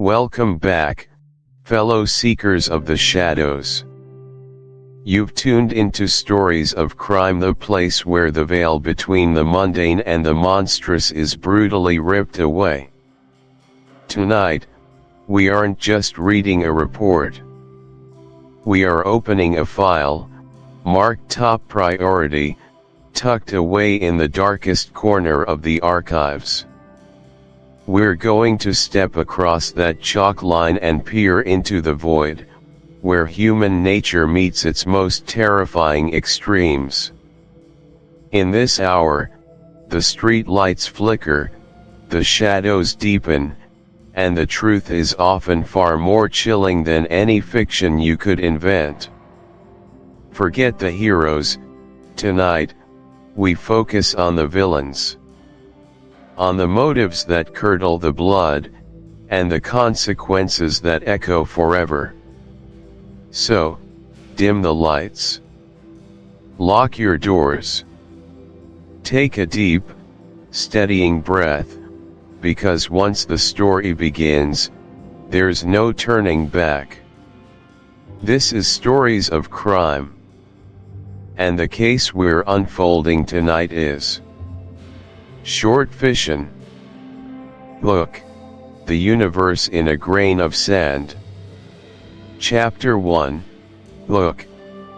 Welcome back, fellow seekers of the shadows. You've tuned into Stories of Crime, the place where the veil between the mundane and the monstrous is brutally ripped away. Tonight, we aren't just reading a report. We are opening a file, marked top priority, tucked away in the darkest corner of the archives. We're going to step across that chalk line and peer into the void, where human nature meets its most terrifying extremes. In this hour, the street lights flicker, the shadows deepen, and the truth is often far more chilling than any fiction you could invent. Forget the heroes. Tonight, we focus on the villains. On the motives that curdle the blood, and the consequences that echo forever. So, dim the lights. Lock your doors. Take a deep, steadying breath, because once the story begins, there's no turning back. This is Stories of Crime. And the case we're unfolding tonight is Short Fiction. Look, the universe in a grain of sand. Chapter 1. Look,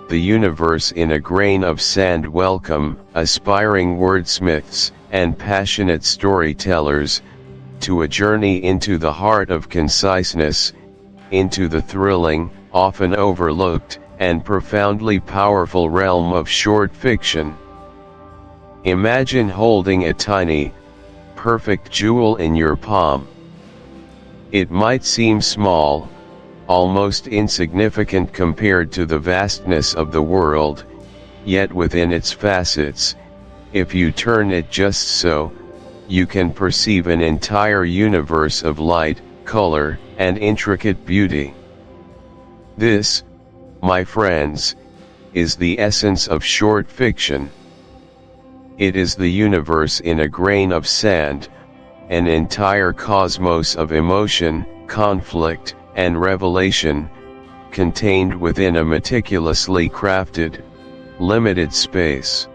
the universe in a grain of sand. Welcome, aspiring wordsmiths and passionate storytellers, to a journey into the heart of conciseness, into the thrilling, often overlooked, and profoundly powerful realm of short fiction. Imagine holding a tiny, perfect jewel in your palm. It might seem small, almost insignificant compared to the vastness of the world, yet within its facets, if you turn it just so, you can perceive an entire universe of light, color, and intricate beauty. This, my friends, is the essence of short fiction. It is the universe in a grain of sand, an entire cosmos of emotion, conflict, and revelation, contained within a meticulously crafted, limited space.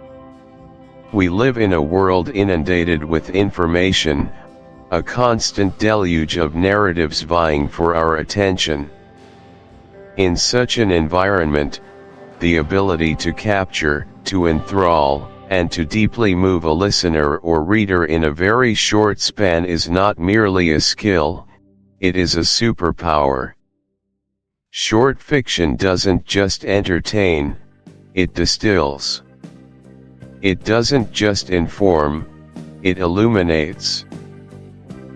We live in a world inundated with information, a constant deluge of narratives vying for our attention. In such an environment, the ability to capture, to enthrall, and to deeply move a listener or reader in a very short span is not merely a skill, it is a superpower. Short fiction doesn't just entertain, it distills. It doesn't just inform, it illuminates.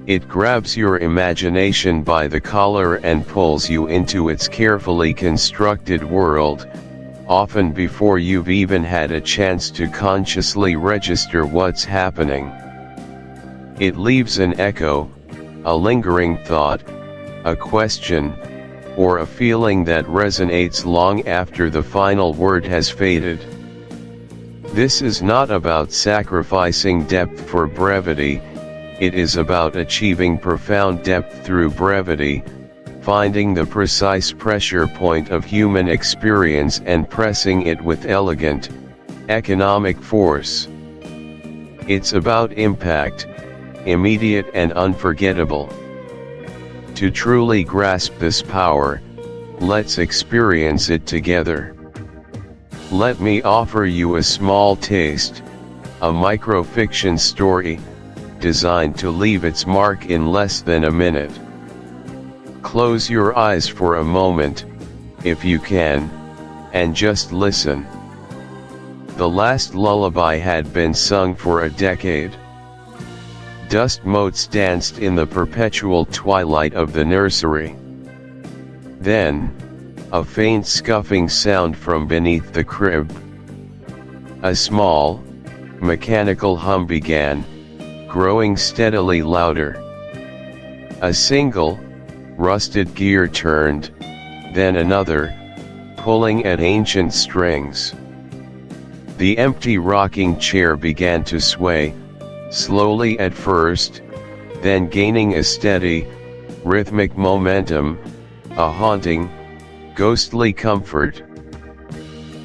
It grabs your imagination by the collar and pulls you into its carefully constructed world, often before you've even had a chance to consciously register what's happening. It leaves an echo, a lingering thought, a question, or a feeling that resonates long after the final word has faded. This is not about sacrificing depth for brevity, it is about achieving profound depth through brevity, finding the precise pressure point of human experience and pressing it with elegant, economic force. It's about impact, immediate and unforgettable. To truly grasp this power, let's experience it together. Let me offer you a small taste, a microfiction story, designed to leave its mark in less than a minute. Close your eyes for a moment, if you can, and just listen. The last lullaby had been sung for a decade. Dust motes danced in the perpetual twilight of the nursery. Then, a faint scuffing sound from beneath the crib. A small, mechanical hum began, growing steadily louder. A single, rusted gear turned, then another, pulling at ancient strings. The empty rocking chair began to sway, slowly at first, then gaining a steady, rhythmic momentum, a haunting, ghostly comfort.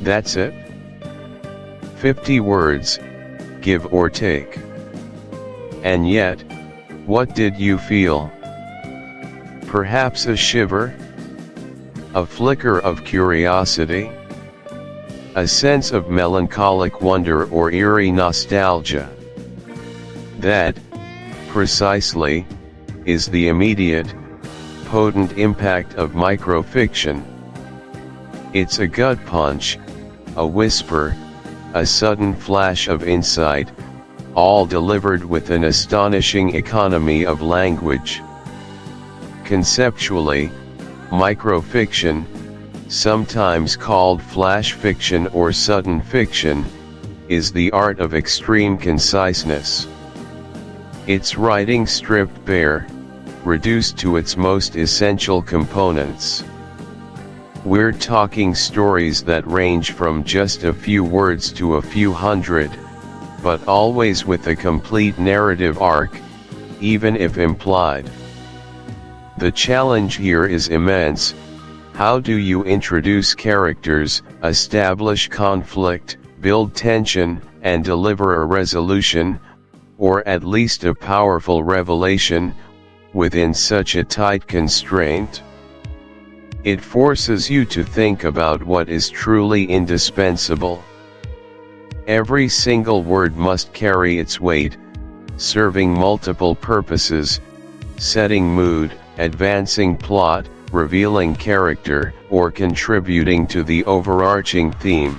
That's it? 50 words, give or take. And yet, what did you feel? Perhaps a shiver? A flicker of curiosity? A sense of melancholic wonder or eerie nostalgia? That, precisely, is the immediate, potent impact of microfiction. It's a gut punch, a whisper, a sudden flash of insight, all delivered with an astonishing economy of language. Conceptually, microfiction, sometimes called flash fiction or sudden fiction, is the art of extreme conciseness. It's writing stripped bare, reduced to its most essential components. We're talking stories that range from just a few words to a few hundred, but always with a complete narrative arc, even if implied. The challenge here is immense. How do you introduce characters, establish conflict, build tension, and deliver a resolution, or at least a powerful revelation, within such a tight constraint? It forces you to think about what is truly indispensable. Every single word must carry its weight, serving multiple purposes, setting mood, advancing plot, revealing character, or contributing to the overarching theme.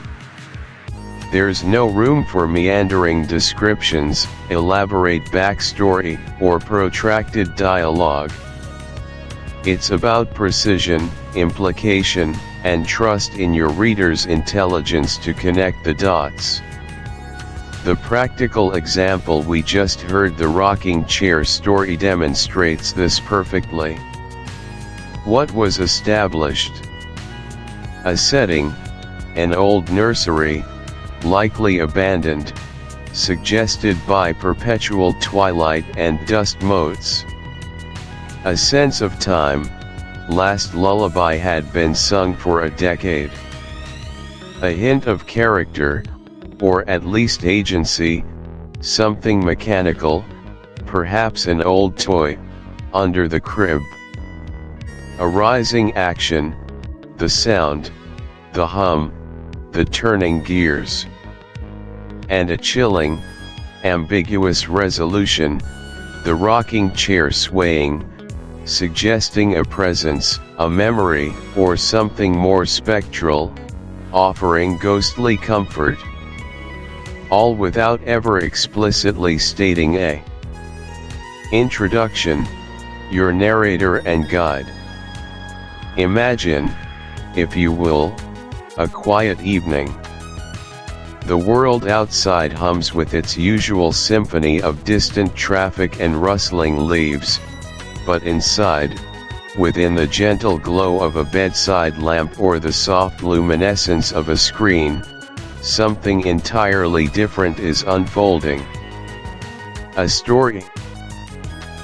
There's no room for meandering descriptions, elaborate backstory, or protracted dialogue. It's about precision, implication, and trust in your reader's intelligence to connect the dots. The practical example we just heard, the rocking chair story, demonstrates this perfectly. What was established? A setting, an old nursery, likely abandoned, suggested by perpetual twilight and dust motes. A sense of time, last lullaby had been sung for a decade. A hint of character, or at least agency, something mechanical, perhaps an old toy, under the crib. A rising action, the sound, the hum, the turning gears. And a chilling, ambiguous resolution, the rocking chair swaying, suggesting a presence, a memory, or something more spectral, offering ghostly comfort. All without ever explicitly stating a introduction, your narrator and guide. Imagine, if you will, a quiet evening. The world outside hums with its usual symphony of distant traffic and rustling leaves, but inside, within the gentle glow of a bedside lamp or the soft luminescence of a screen, something entirely different is unfolding. A story.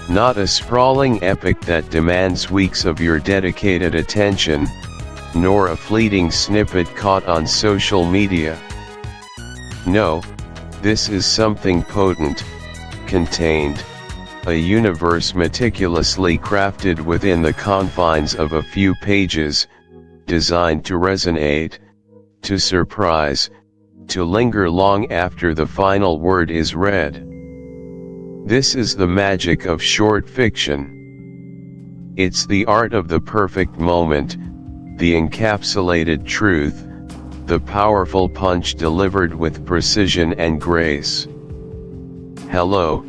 Not a sprawling epic that demands weeks of your dedicated attention, nor a fleeting snippet caught on social media. No, this is something potent, contained, a universe meticulously crafted within the confines of a few pages, designed to resonate, to surprise, to linger long after the final word is read. This is the magic of short fiction. It's the art of the perfect moment, the encapsulated truth, the powerful punch delivered with precision and grace. Hello,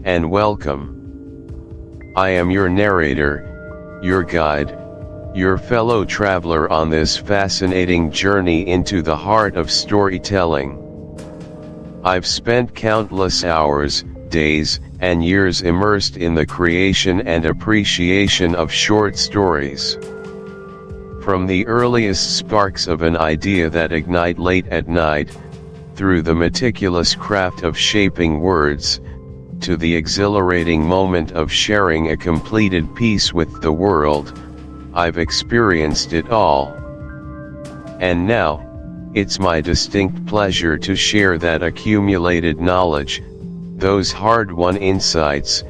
and welcome. I am your narrator, your guide, your fellow traveler on this fascinating journey into the heart of storytelling. I've spent countless hours, days, and years immersed in the creation and appreciation of short stories. From the earliest sparks of an idea that ignite late at night, through the meticulous craft of shaping words, to the exhilarating moment of sharing a completed piece with the world. I've experienced it all. And now, it's my distinct pleasure to share that accumulated knowledge, those hard-won insights,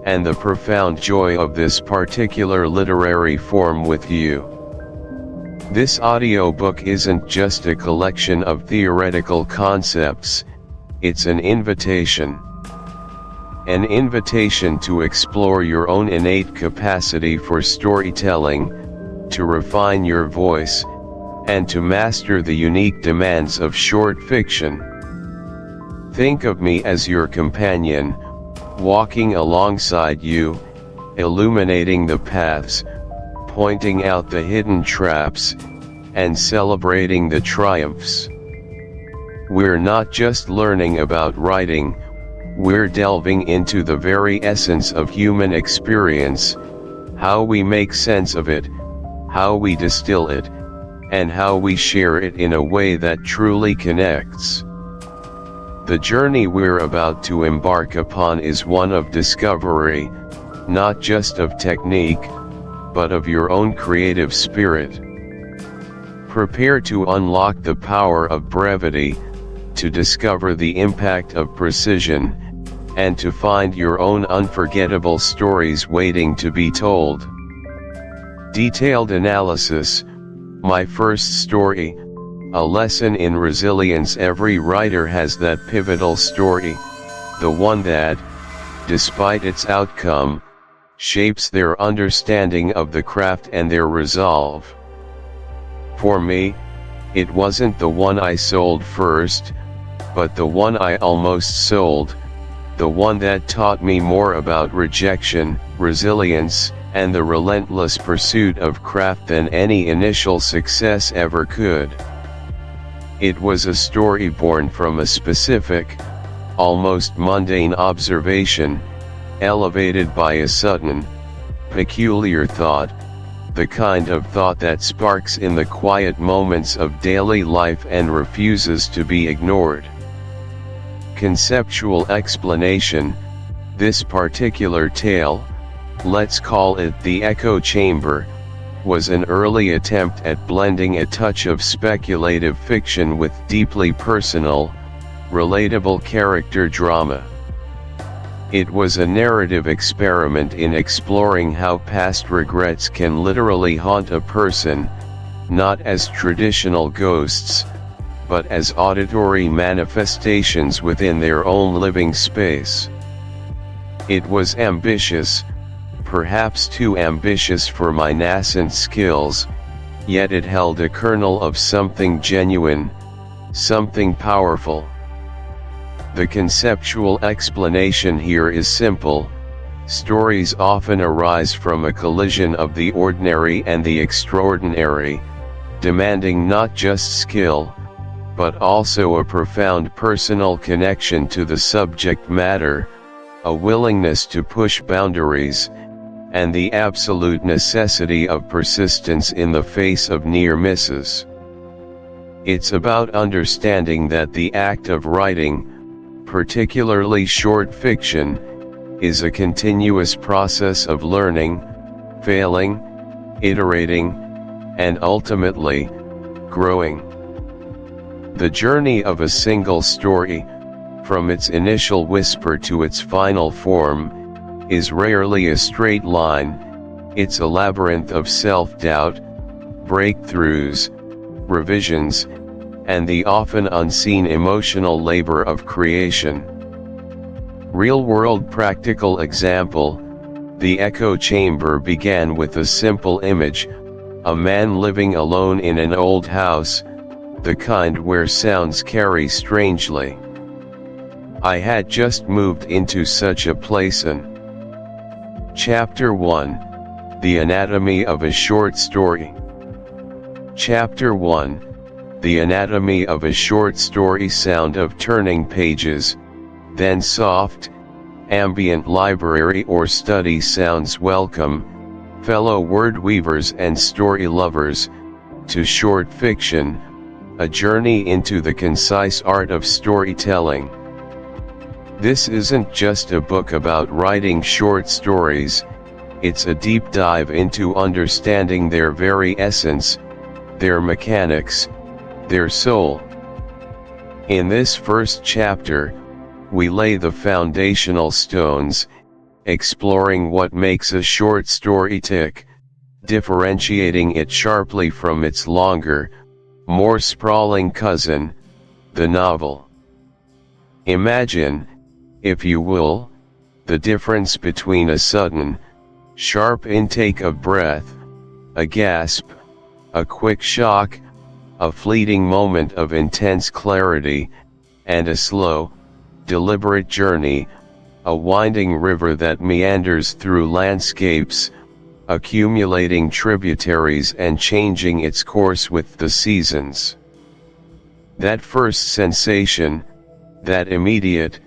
and the profound joy of this particular literary form with you. This audiobook isn't just a collection of theoretical concepts, it's an invitation. An invitation to explore your own innate capacity for storytelling, to refine your voice, and to master the unique demands of short fiction. Think of me as your companion, walking alongside you, illuminating the paths, pointing out the hidden traps, and celebrating the triumphs. We're not just learning about writing, we're delving into the very essence of human experience, how we make sense of it, how we distill it, and how we share it in a way that truly connects. The journey we're about to embark upon is one of discovery, not just of technique, but of your own creative spirit. Prepare to unlock the power of brevity, to discover the impact of precision, and to find your own unforgettable stories waiting to be told. Detailed analysis, my first story, a lesson in resilience. Every writer has that pivotal story, the one that, despite its outcome, shapes their understanding of the craft and their resolve. For me, it wasn't the one I sold first, but the one I almost sold, the one that taught me more about rejection, resilience, and the relentless pursuit of craft than any initial success ever could. It was a story born from a specific, almost mundane observation, elevated by a sudden, peculiar thought, the kind of thought that sparks in the quiet moments of daily life and refuses to be ignored. Conceptual explanation, this particular tale, let's call it The Echo Chamber, was an early attempt at blending a touch of speculative fiction with deeply personal, relatable character drama. It was a narrative experiment in exploring how past regrets can literally haunt a person, not as traditional ghosts, but as auditory manifestations within their own living space. It was ambitious, perhaps too ambitious for my nascent skills, yet it held a kernel of something genuine, something powerful. The conceptual explanation here is simple. Stories often arise from a collision of the ordinary and the extraordinary, demanding not just skill, but also a profound personal connection to the subject matter, a willingness to push boundaries, and the absolute necessity of persistence in the face of near misses. It's about understanding that the act of writing, particularly short fiction, is a continuous process of learning, failing, iterating, and ultimately, growing. The journey of a single story, from its initial whisper to its final form, is rarely a straight line. It's a labyrinth of self-doubt, breakthroughs, revisions, and the often unseen emotional labor of creation. Real-world practical example, The Echo Chamber began with a simple image, a man living alone in an old house, the kind where sounds carry strangely. I had just moved into such a place. Chapter 1, The Anatomy of a Short Story. Chapter 1, The Anatomy of a Short Story. Sound of turning pages, then soft, ambient library or study sounds. Welcome, fellow word weavers and story lovers, to short fiction, a journey into the concise art of storytelling. This isn't just a book about writing short stories, it's a deep dive into understanding their very essence, their mechanics, their soul. In this first chapter, we lay the foundational stones, exploring what makes a short story tick, differentiating it sharply from its longer, more sprawling cousin, the novel. Imagine, if you will, the difference between a sudden, sharp intake of breath, a gasp, a quick shock, a fleeting moment of intense clarity, and a slow, deliberate journey, a winding river that meanders through landscapes, accumulating tributaries and changing its course with the seasons. That first sensation, that immediate,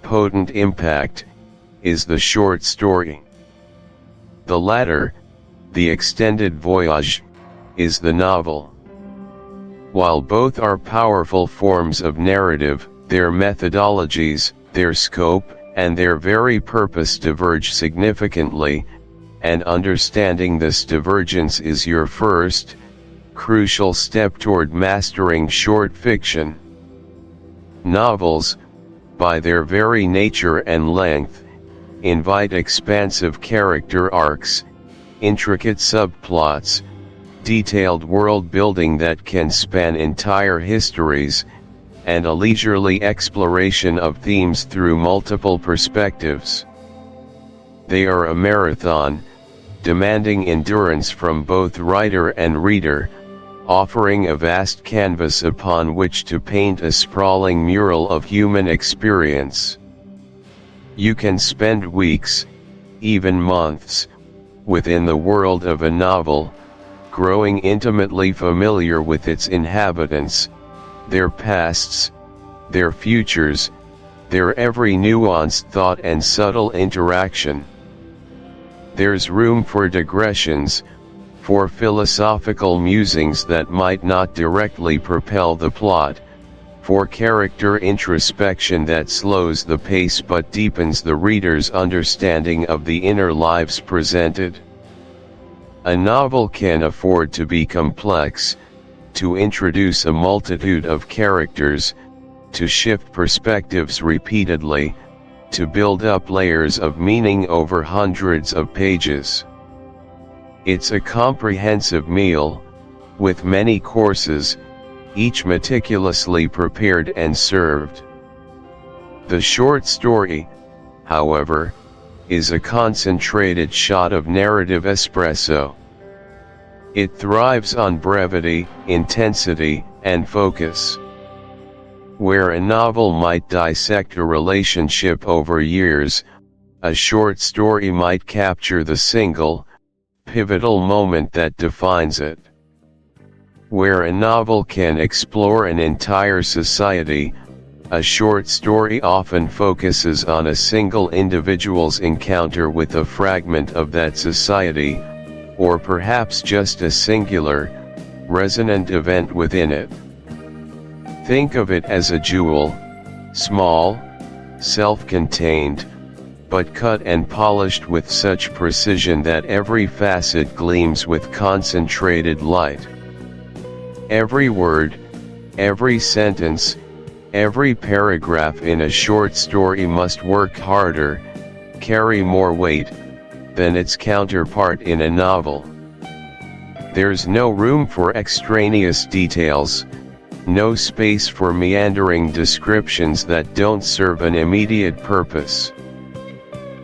potent impact, is the short story. The latter, the extended voyage, is the novel. While both are powerful forms of narrative, their methodologies, their scope, and their very purpose diverge significantly, and understanding this divergence is your first, crucial step toward mastering short fiction. Novels, by their very nature and length, invite expansive character arcs, intricate subplots, detailed world building that can span entire histories, and a leisurely exploration of themes through multiple perspectives. They are a marathon, demanding endurance from both writer and reader, offering a vast canvas upon which to paint a sprawling mural of human experience. You can spend weeks, even months, within the world of a novel, growing intimately familiar with its inhabitants, their pasts, their futures, their every nuanced thought and subtle interaction. There's room for digressions, for philosophical musings that might not directly propel the plot, for character introspection that slows the pace but deepens the reader's understanding of the inner lives presented. A novel can afford to be complex, to introduce a multitude of characters, to shift perspectives repeatedly, to build up layers of meaning over hundreds of pages. It's a comprehensive meal, with many courses, each meticulously prepared and served. The short story, however, is a concentrated shot of narrative espresso. It thrives on brevity, intensity, and focus. Where a novel might dissect a relationship over years, a short story might capture the single, pivotal moment that defines it. Where a novel can explore an entire society, a short story often focuses on a single individual's encounter with a fragment of that society, or perhaps just a singular, resonant event within it. Think of it as a jewel, small, self-contained, but cut and polished with such precision that every facet gleams with concentrated light. Every word, every sentence, every paragraph in a short story must work harder, carry more weight, than its counterpart in a novel. There's no room for extraneous details, no space for meandering descriptions that don't serve an immediate purpose.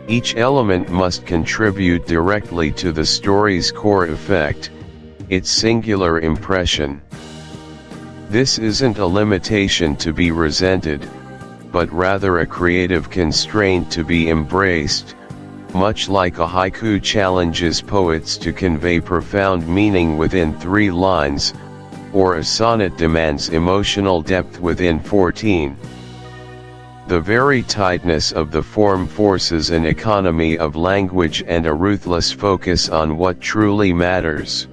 Each element must contribute directly to the story's core effect, its singular impression. This isn't a limitation to be resented, but rather a creative constraint to be embraced, much like a haiku challenges poets to convey profound meaning within 3 lines, or a sonnet demands emotional depth within 14. The very tightness of the form forces an economy of language and a ruthless focus on what truly matters.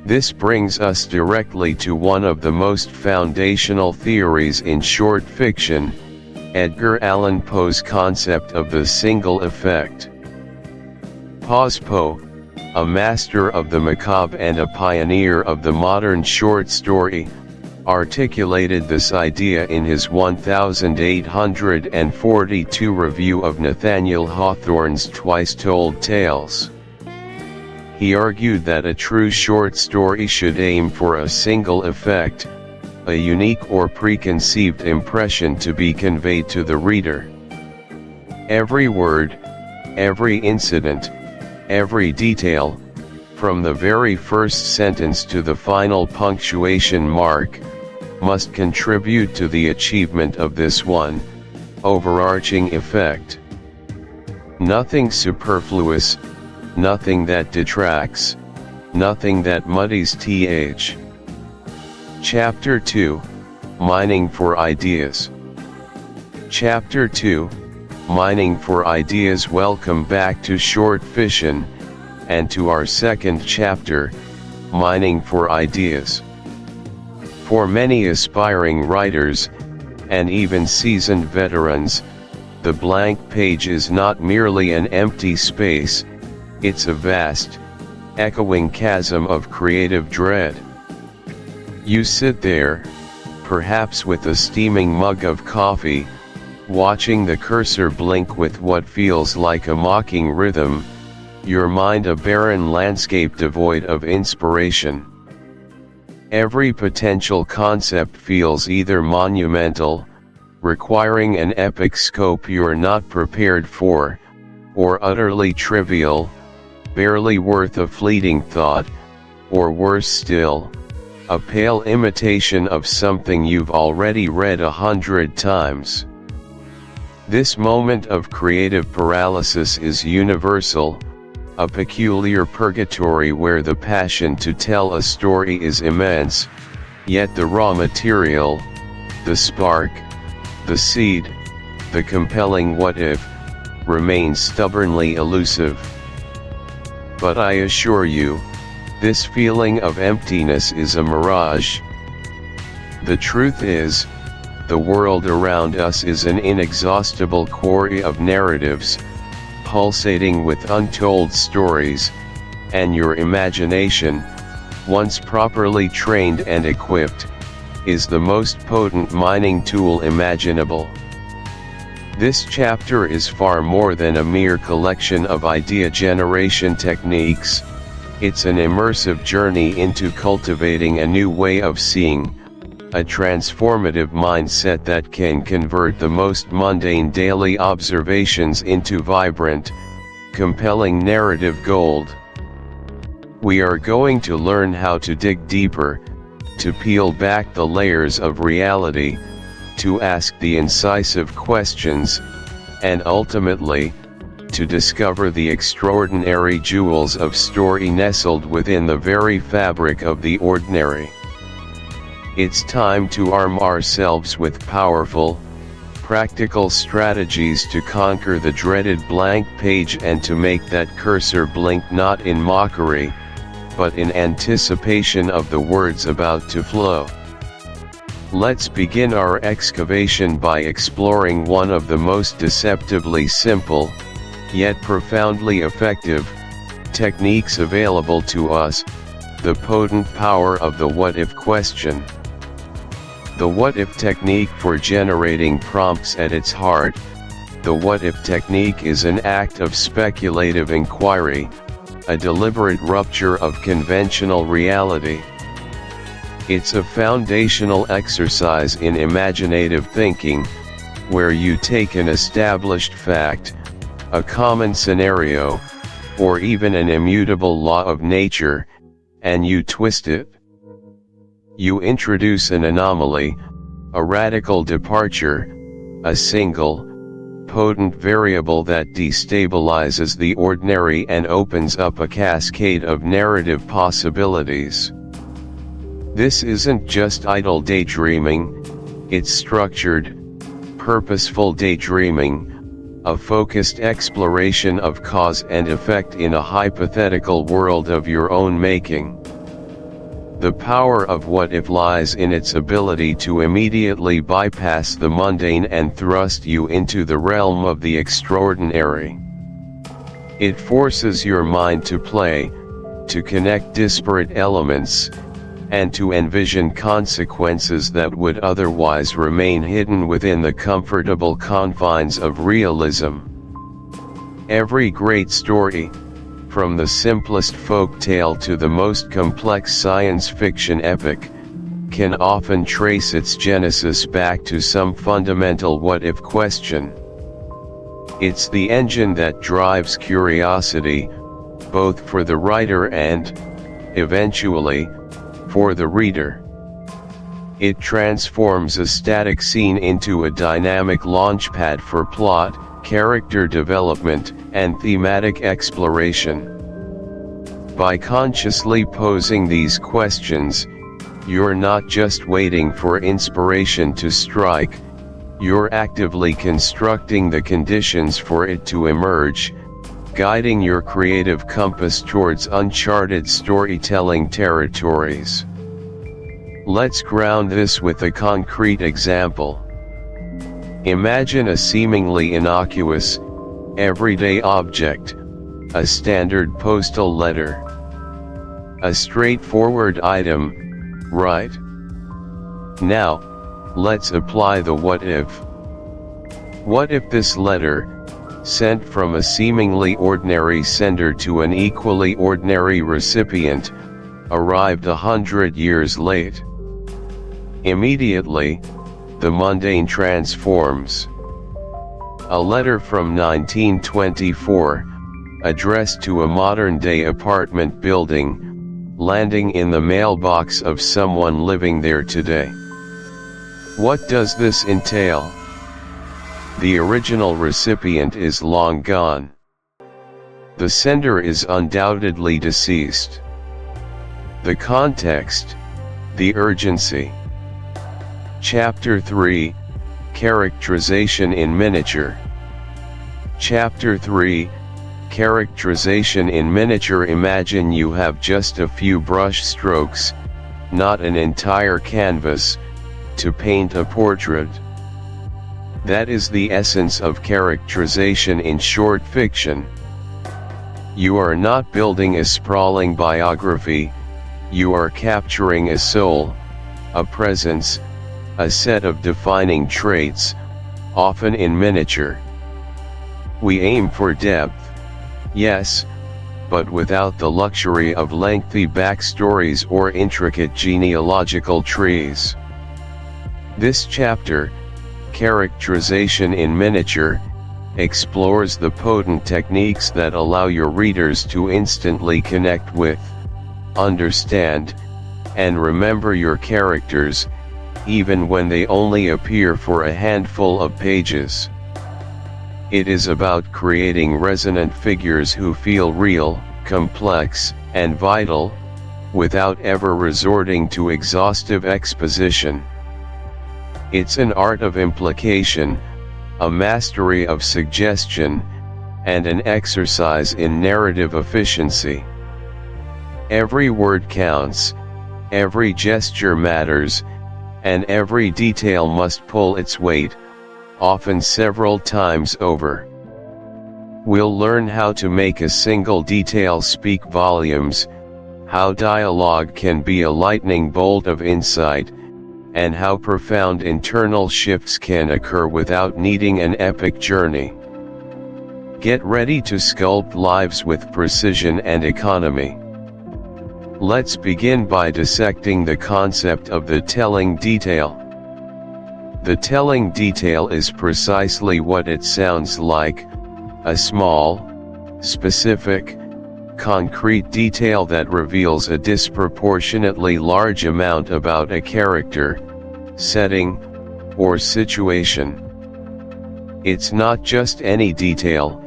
This brings us directly to one of the most foundational theories in short fiction, Edgar Allan Poe's concept of the single effect. Poe, a master of the macabre and a pioneer of the modern short story, articulated this idea in his 1842 review of Nathaniel Hawthorne's Twice Told Tales. He argued that a true short story should aim for a single effect, a unique or preconceived impression to be conveyed to the reader. Every word, every incident, every detail, from the very first sentence to the final punctuation mark, must contribute to the achievement of this one, overarching effect. Nothing superfluous, nothing that detracts, nothing that muddies th. Chapter 2, Mining for Ideas. Chapter 2, Mining for Ideas. Welcome back to Short Fiction, and to our second chapter, Mining for Ideas. For many aspiring writers, and even seasoned veterans, the blank page is not merely an empty space, it's a vast, echoing chasm of creative dread. You sit there, perhaps with a steaming mug of coffee, watching the cursor blink with what feels like a mocking rhythm, your mind a barren landscape devoid of inspiration. Every potential concept feels either monumental, requiring an epic scope you're not prepared for, or utterly trivial, barely worth a fleeting thought, or worse still, a pale imitation of something you've already read 100 times. This moment of creative paralysis is universal, a peculiar purgatory where the passion to tell a story is immense, yet the raw material, the spark, the seed, the compelling what-if, remains stubbornly elusive. But I assure you, this feeling of emptiness is a mirage. The truth is, the world around us is an inexhaustible quarry of narratives, pulsating with untold stories, and your imagination, once properly trained and equipped, is the most potent mining tool imaginable. This chapter is far more than a mere collection of idea generation techniques, it's an immersive journey into cultivating a new way of seeing, a transformative mindset that can convert the most mundane daily observations into vibrant, compelling narrative gold. We are going to learn how to dig deeper, to peel back the layers of reality, to ask the incisive questions, and ultimately, to discover the extraordinary jewels of story nestled within the very fabric of the ordinary. It's time to arm ourselves with powerful, practical strategies to conquer the dreaded blank page and to make that cursor blink not in mockery, but in anticipation of the words about to flow. Let's begin our excavation by exploring one of the most deceptively simple, yet profoundly effective, techniques available to us, the potent power of the what-if question. The what-if technique, for generating prompts at its heart, the what-if technique is an act of speculative inquiry, a deliberate rupture of conventional reality. It's a foundational exercise in imaginative thinking, where you take an established fact, a common scenario, or even an immutable law of nature, and you twist it. You introduce an anomaly, a radical departure, a single, potent variable that destabilizes the ordinary and opens up a cascade of narrative possibilities. This isn't just idle daydreaming, it's structured, purposeful daydreaming, a focused exploration of cause and effect in a hypothetical world of your own making. The power of what if lies in its ability to immediately bypass the mundane and thrust you into the realm of the extraordinary. It forces your mind to play, to connect disparate elements, and to envision consequences that would otherwise remain hidden within the comfortable confines of realism. Every great story, from the simplest folk tale to the most complex science fiction epic, can often trace its genesis back to some fundamental what-if question. It's the engine that drives curiosity, both for the writer and, eventually, for the reader. It transforms a static scene into a dynamic launchpad for plot, character development, and thematic exploration. By consciously posing these questions, you're not just waiting for inspiration to strike, you're actively constructing the conditions for it to emerge, guiding your creative compass towards uncharted storytelling territories. Let's ground this with a concrete example. Imagine a seemingly innocuous, everyday object, a standard postal letter. A straightforward item, right? Now, let's apply the what if. What if this letter, sent from a seemingly ordinary sender to an equally ordinary recipient, arrived 100 years late? Immediately, the mundane transforms. A letter from 1924, addressed to a modern-day apartment building, landing in the mailbox of someone living there today. What does this entail? The original recipient is long gone. The sender is undoubtedly deceased. The context, the urgency. Chapter 3, Characterization in Miniature. Chapter 3, Characterization in Miniature. Imagine you have just a few brush strokes, not an entire canvas, to paint a portrait. That is the essence of characterization in short fiction. You are not building a sprawling biography, you are capturing a soul, a presence, a set of defining traits, often in miniature. We aim for depth, yes, but without the luxury of lengthy backstories or intricate genealogical trees. This chapter, Characterization in Miniature, explores the potent techniques that allow your readers to instantly connect with, understand, and remember your characters, even when they only appear for a handful of pages. It is about creating resonant figures who feel real, complex, and vital, without ever resorting to exhaustive exposition. It's an art of implication, a mastery of suggestion, and an exercise in narrative efficiency. Every word counts, every gesture matters, and every detail must pull its weight, often several times over. We'll learn how to make a single detail speak volumes, how dialogue can be a lightning bolt of insight, and how profound internal shifts can occur without needing an epic journey. Get ready to sculpt lives with precision and economy. Let's begin by dissecting the concept of the telling detail. The telling detail is precisely what it sounds like, a small, specific, concrete detail that reveals a disproportionately large amount about a character, setting, or situation. It's not just any detail,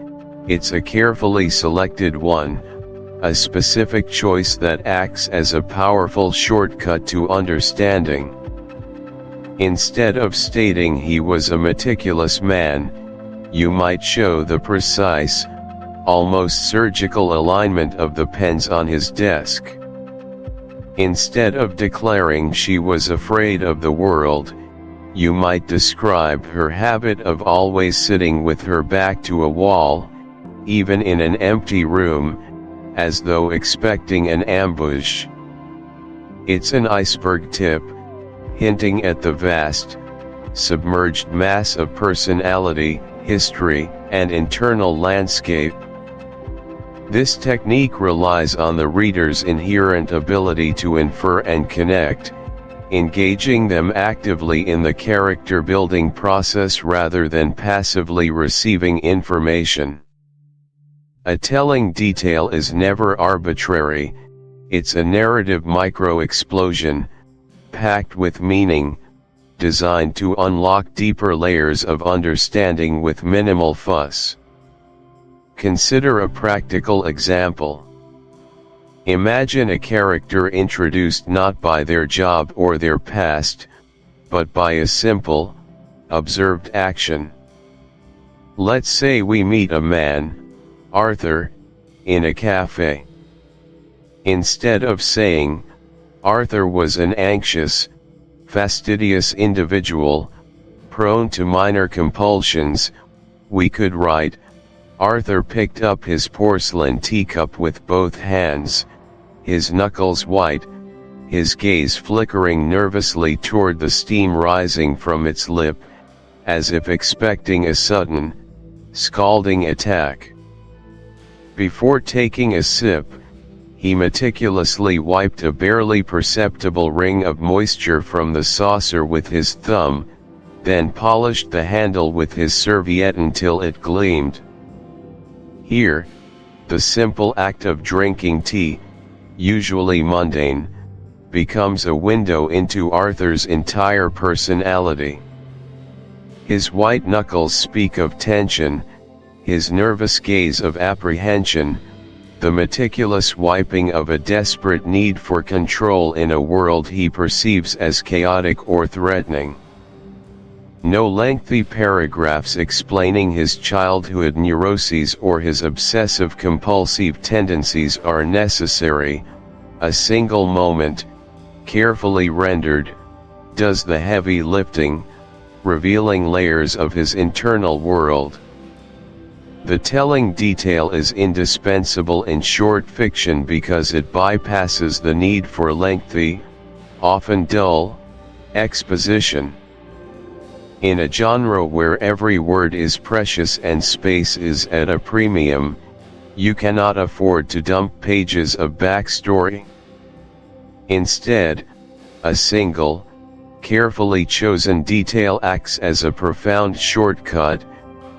it's a carefully selected one, a specific choice that acts as a powerful shortcut to understanding. Instead of stating he was a meticulous man, you might show the precise, almost surgical alignment of the pens on his desk. Instead of declaring she was afraid of the world, you might describe her habit of always sitting with her back to a wall, even in an empty room, as though expecting an ambush. It's an iceberg tip, hinting at the vast, submerged mass of personality, history, and internal landscape. This technique relies on the reader's inherent ability to infer and connect, engaging them actively in the character-building process rather than passively receiving information. A telling detail is never arbitrary, it's a narrative micro-explosion, packed with meaning, designed to unlock deeper layers of understanding with minimal fuss. Consider a practical example. Imagine a character introduced not by their job or their past, but by a simple, observed action. Let's say we meet a man, Arthur, in a cafe. Instead of saying, Arthur was an anxious, fastidious individual, prone to minor compulsions, we could write, Arthur picked up his porcelain teacup with both hands, his knuckles white, his gaze flickering nervously toward the steam rising from its lip, as if expecting a sudden, scalding attack. Before taking a sip, he meticulously wiped a barely perceptible ring of moisture from the saucer with his thumb, then polished the handle with his serviette until it gleamed. Here, the simple act of drinking tea, usually mundane, becomes a window into Arthur's entire personality. His white knuckles speak of tension, his nervous gaze of apprehension, the meticulous wiping of a desperate need for control in a world he perceives as chaotic or threatening. No lengthy paragraphs explaining his childhood neuroses or his obsessive-compulsive tendencies are necessary. A single moment, carefully rendered, does the heavy lifting, revealing layers of his internal world. The telling detail is indispensable in short fiction because it bypasses the need for lengthy, often dull, exposition. In a genre where every word is precious and space is at a premium, you cannot afford to dump pages of backstory. Instead, a single, carefully chosen detail acts as a profound shortcut,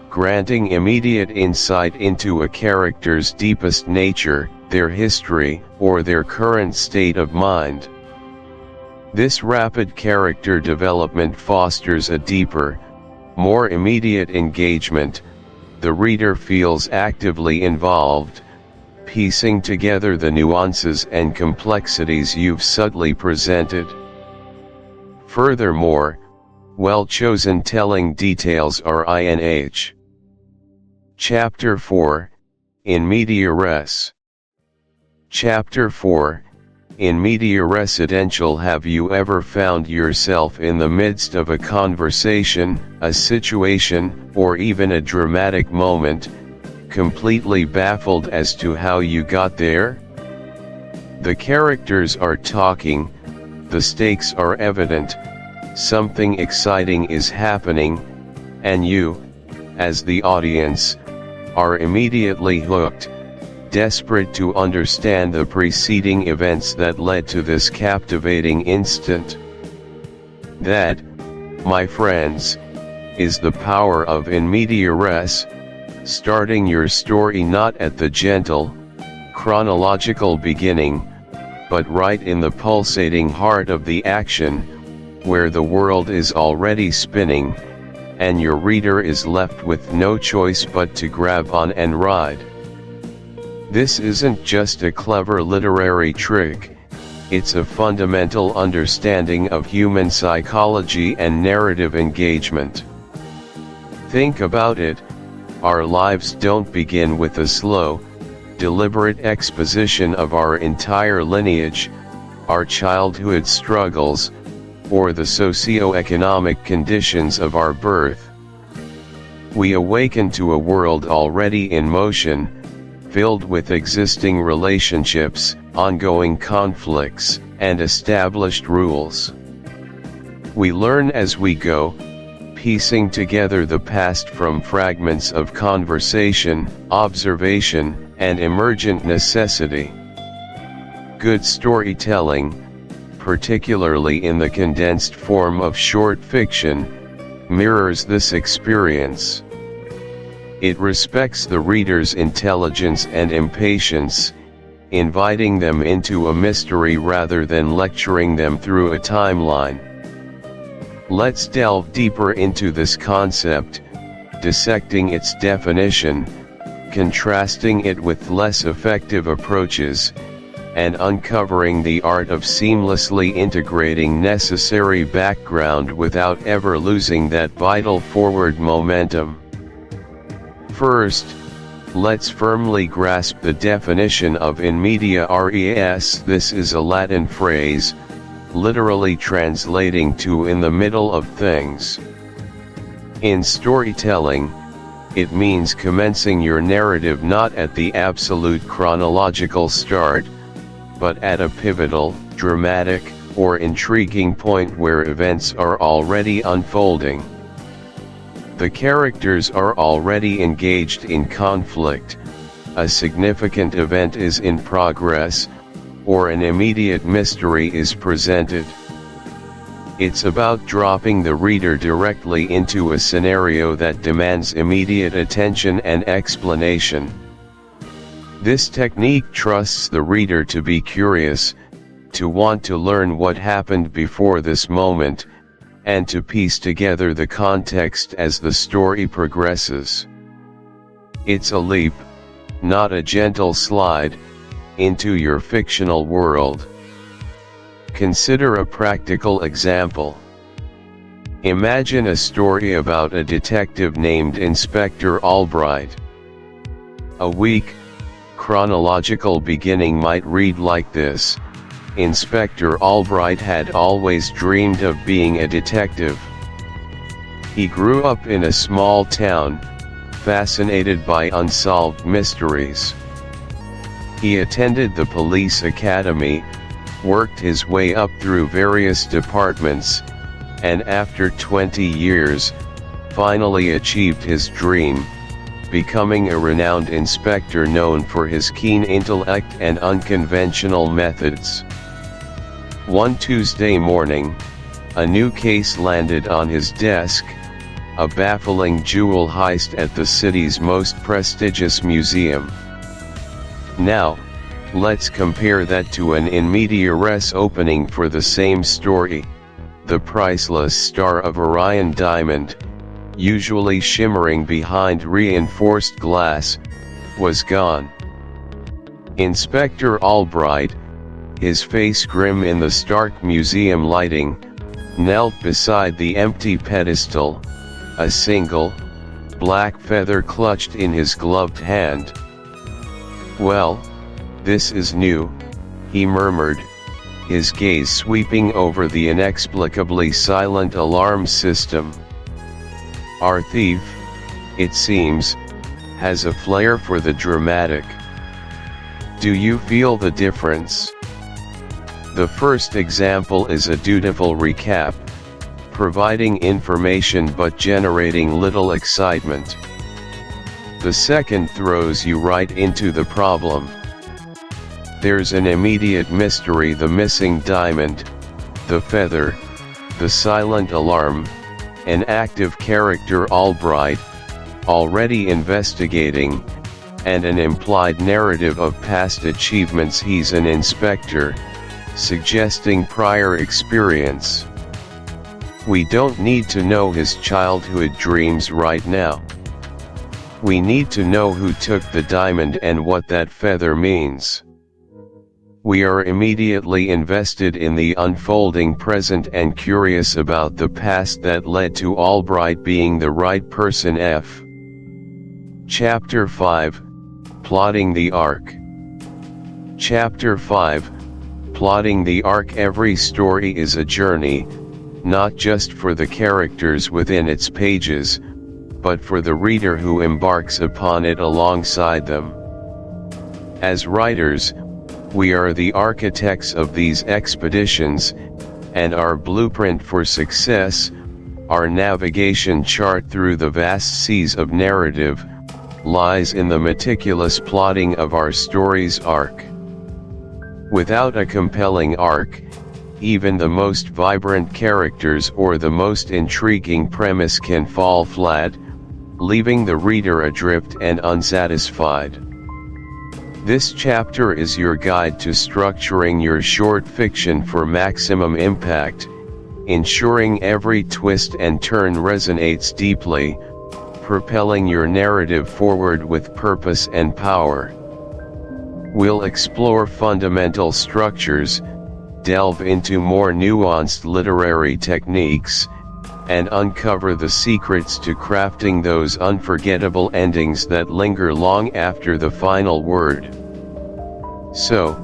granting immediate insight into a character's deepest nature, their history, or their current state of mind. This rapid character development fosters a deeper, more immediate engagement. The reader feels actively involved, piecing together the nuances and complexities you've subtly presented. Furthermore, well-chosen telling details are INH. Chapter 4, In Media Res. Chapter 4, In Media Residential. Have you ever found yourself in the midst of a conversation, a situation, or even a dramatic moment, completely baffled as to how you got there? The characters are talking, the stakes are evident, something exciting is happening, and you, as the audience, are immediately hooked, desperate to understand the preceding events that led to this captivating instant. That, my friends, is the power of in media res, starting your story not at the gentle, chronological beginning, but right in the pulsating heart of the action, where the world is already spinning, and your reader is left with no choice but to grab on and ride. This isn't just a clever literary trick, it's a fundamental understanding of human psychology and narrative engagement. Think about it, our lives don't begin with a slow, deliberate exposition of our entire lineage, our childhood struggles, or the socio-economic conditions of our birth. We awaken to a world already in motion, filled with existing relationships, ongoing conflicts, and established rules. We learn as we go, piecing together the past from fragments of conversation, observation, and emergent necessity. Good storytelling, particularly in the condensed form of short fiction, mirrors this experience. It respects the reader's intelligence and impatience, inviting them into a mystery rather than lecturing them through a timeline. Let's delve deeper into this concept, dissecting its definition, contrasting it with less effective approaches, and uncovering the art of seamlessly integrating necessary background without ever losing that vital forward momentum. First, let's firmly grasp the definition of in media res. This is a Latin phrase, literally translating to in the middle of things. In storytelling, it means commencing your narrative not at the absolute chronological start, but at a pivotal, dramatic, or intriguing point where events are already unfolding. The characters are already engaged in conflict, a significant event is in progress, or an immediate mystery is presented. It's about dropping the reader directly into a scenario that demands immediate attention and explanation. This technique trusts the reader to be curious, to want to learn what happened before this moment, and to piece together the context as the story progresses. It's a leap, not a gentle slide, into your fictional world. Consider a practical example. Imagine a story about a detective named Inspector Albright. A weak, chronological beginning might read like this: Inspector Albright had always dreamed of being a detective. He grew up in a small town, fascinated by unsolved mysteries. He attended the police academy, worked his way up through various departments, and after 20 years, finally achieved his dream, becoming a renowned inspector known for his keen intellect and unconventional methods. One Tuesday morning, a new case landed on his desk, a baffling jewel heist at the city's most prestigious museum. Now, let's compare that to an in media res opening for the same story. The priceless star of Orion diamond, usually shimmering behind reinforced glass, was gone. Inspector Albright, his face grim in the stark museum lighting, knelt beside the empty pedestal, a single, black feather clutched in his gloved hand. "Well, this is new," he murmured, his gaze sweeping over the inexplicably silent alarm system. "Our thief, it seems, has a flair for the dramatic. Do you feel the difference?" The first example is a dutiful recap, providing information but generating little excitement. The second throws you right into the problem. There's an immediate mystery: the missing diamond, the feather, the silent alarm, an active character Albright, already investigating, and an implied narrative of past achievements. He's an inspector, suggesting prior experience. We don't need to know his childhood dreams right now. We need to know who took the diamond and what that feather means. We are immediately invested in the unfolding present and curious about the past that led to Albright being the right person. Chapter 5, Plotting the Arc. Chapter 5, plotting the arc. Every story is a journey, not just for the characters within its pages, but for the reader who embarks upon it alongside them. As writers, we are the architects of these expeditions, and our blueprint for success, our navigation chart through the vast seas of narrative, lies in the meticulous plotting of our story's arc. Without a compelling arc, even the most vibrant characters or the most intriguing premise can fall flat, leaving the reader adrift and unsatisfied. This chapter is your guide to structuring your short fiction for maximum impact, ensuring every twist and turn resonates deeply, propelling your narrative forward with purpose and power. We'll explore fundamental structures, delve into more nuanced literary techniques, and uncover the secrets to crafting those unforgettable endings that linger long after the final word. So,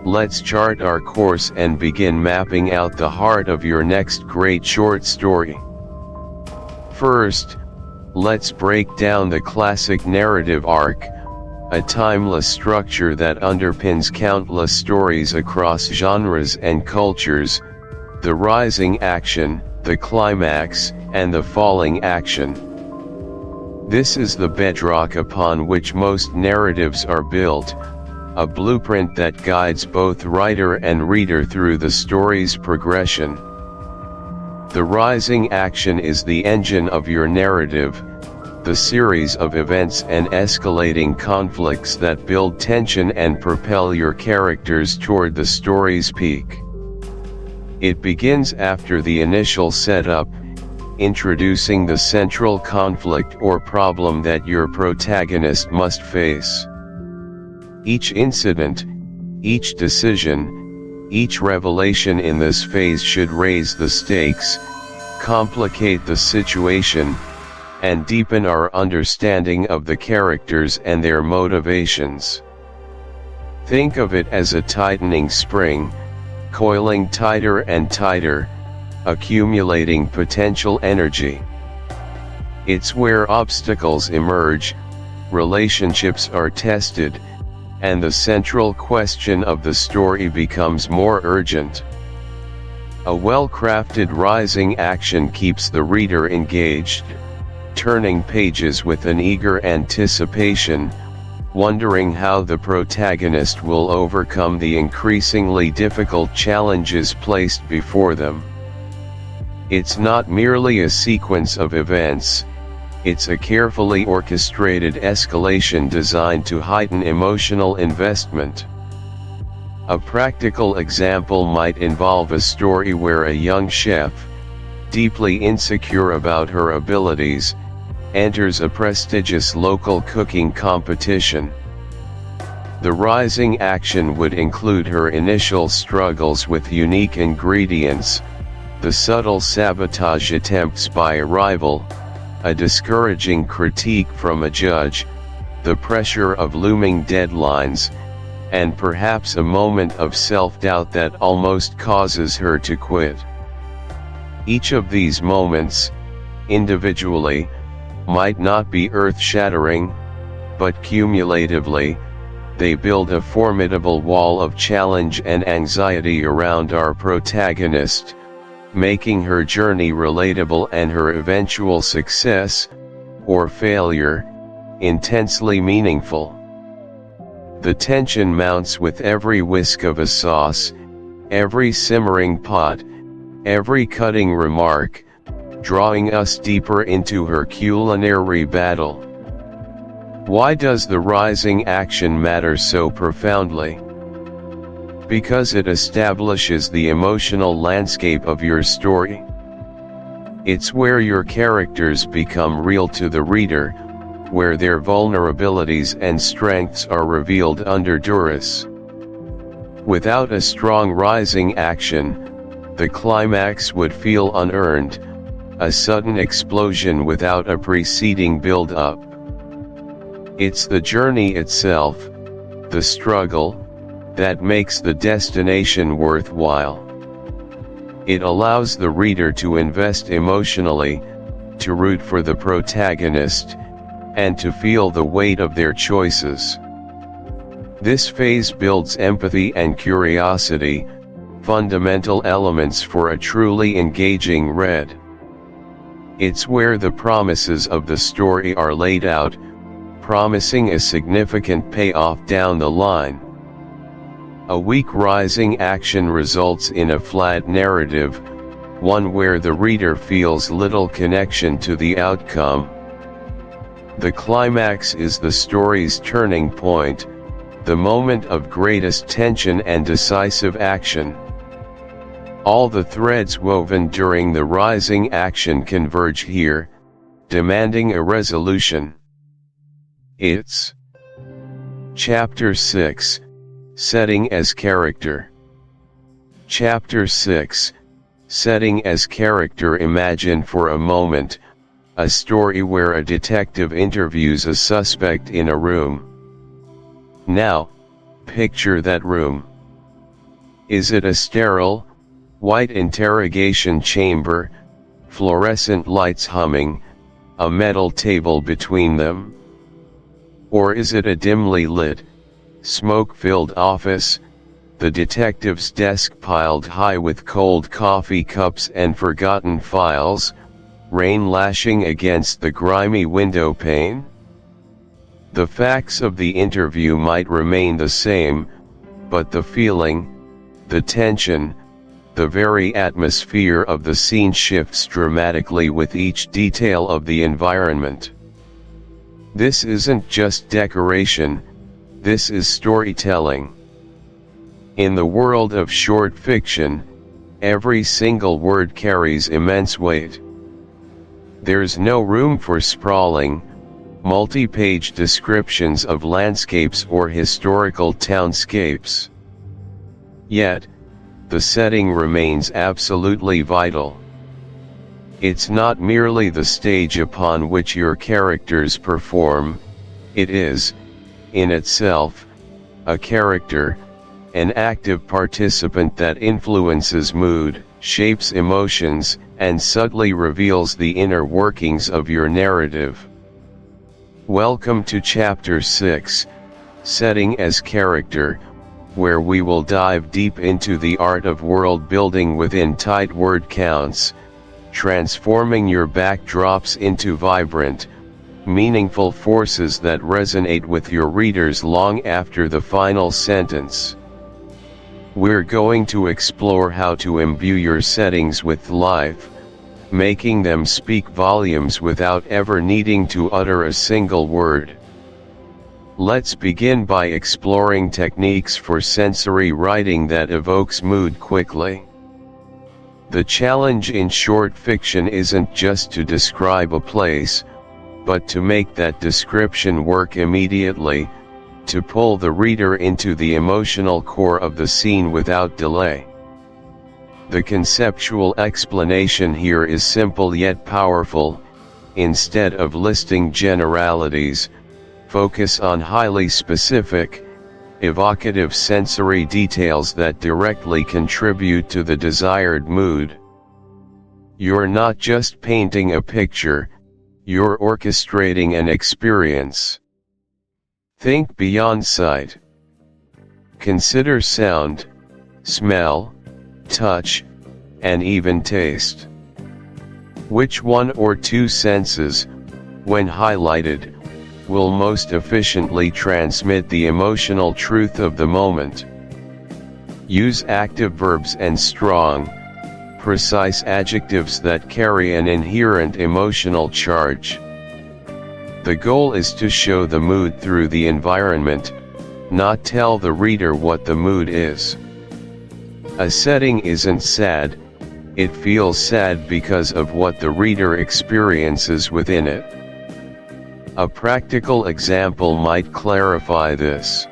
let's chart our course and begin mapping out the heart of your next great short story. First, let's break down the classic narrative arc, a timeless structure that underpins countless stories across genres and cultures: the rising action, the climax, and the falling action. This is the bedrock upon which most narratives are built, a blueprint that guides both writer and reader through the story's progression. The rising action is the engine of your narrative, the series of events and escalating conflicts that build tension and propel your characters toward the story's peak. It begins after the initial setup, introducing the central conflict or problem that your protagonist must face. Each incident, each decision, each revelation in this phase should raise the stakes, complicate the situation, and deepen our understanding of the characters and their motivations. Think of it as a tightening spring, coiling tighter and tighter, accumulating potential energy. It's where obstacles emerge, relationships are tested, and the central question of the story becomes more urgent. A well-crafted rising action keeps the reader engaged, turning pages with an eager anticipation, wondering how the protagonist will overcome the increasingly difficult challenges placed before them. It's not merely a sequence of events, it's a carefully orchestrated escalation designed to heighten emotional investment. A practical example might involve a story where a young chef, deeply insecure about her abilities, enters a prestigious local cooking competition. The rising action would include her initial struggles with unique ingredients, the subtle sabotage attempts by a rival, a discouraging critique from a judge, the pressure of looming deadlines, and perhaps a moment of self-doubt that almost causes her to quit. Each of these moments, individually, might not be earth-shattering, but cumulatively, they build a formidable wall of challenge and anxiety around our protagonist, making her journey relatable and her eventual success, or failure, intensely meaningful. The tension mounts with every whisk of a sauce, every simmering pot, every cutting remark, drawing us deeper into her culinary battle. Why does the rising action matter so profoundly? Because it establishes the emotional landscape of your story. It's where your characters become real to the reader, where their vulnerabilities and strengths are revealed under duress. Without a strong rising action, the climax would feel unearned, a sudden explosion without a preceding build-up. It's the journey itself, the struggle, that makes the destination worthwhile. It allows the reader to invest emotionally, to root for the protagonist, and to feel the weight of their choices. This phase builds empathy and curiosity, fundamental elements for a truly engaging read. It's where the promises of the story are laid out, promising a significant payoff down the line. A weak rising action results in a flat narrative, one where the reader feels little connection to the outcome. The climax is the story's turning point, the moment of greatest tension and decisive action. All the threads woven during the rising action converge here, demanding a resolution. It's Chapter 6, Setting as Character. Chapter 6, Setting as Character. Imagine for a moment, a story where a detective interviews a suspect in a room. Now, picture that room. Is it a sterile, white interrogation chamber, fluorescent lights humming, a metal table between them? Or is it a dimly lit, smoke-filled office, the detective's desk piled high with cold coffee cups and forgotten files, rain lashing against the grimy window pane? The facts of the interview might remain the same, but the feeling, the tension, the very atmosphere of the scene shifts dramatically with each detail of the environment. This isn't just decoration, this is storytelling. In the world of short fiction, every single word carries immense weight. There's no room for sprawling, multi-page descriptions of landscapes or historical townscapes. Yet, the setting remains absolutely vital. It's not merely the stage upon which your characters perform, it is, in itself, a character, an active participant that influences mood, shapes emotions, and subtly reveals the inner workings of your narrative. Welcome to Chapter 6, Setting as Character, where we will dive deep into the art of world building within tight word counts, transforming your backdrops into vibrant, meaningful forces that resonate with your readers long after the final sentence. We're going to explore how to imbue your settings with life, making them speak volumes without ever needing to utter a single word. Let's begin by exploring techniques for sensory writing that evokes mood quickly. The challenge in short fiction isn't just to describe a place, but to make that description work immediately, to pull the reader into the emotional core of the scene without delay. The conceptual explanation here is simple yet powerful. Instead of listing generalities, focus on highly specific, evocative sensory details that directly contribute to the desired mood. You're not just painting a picture, you're orchestrating an experience. Think beyond sight. Consider sound, smell, touch, and even taste. Which one or two senses, when highlighted, will most efficiently transmit the emotional truth of the moment? Use active verbs and strong, precise adjectives that carry an inherent emotional charge. The goal is to show the mood through the environment, not tell the reader what the mood is. A setting isn't sad, it feels sad because of what the reader experiences within it. A practical example might clarify this.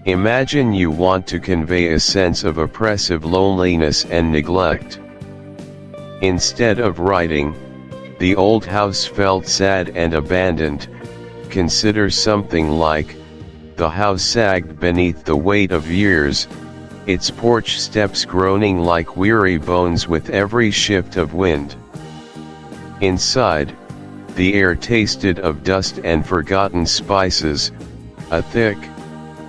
Imagine you want to convey a sense of oppressive loneliness and neglect. Instead of writing, "The old house felt sad and abandoned," consider something like, The house sagged beneath the weight of years, its porch steps groaning like weary bones with every shift of wind. Inside, the air tasted of dust and forgotten spices, a thick,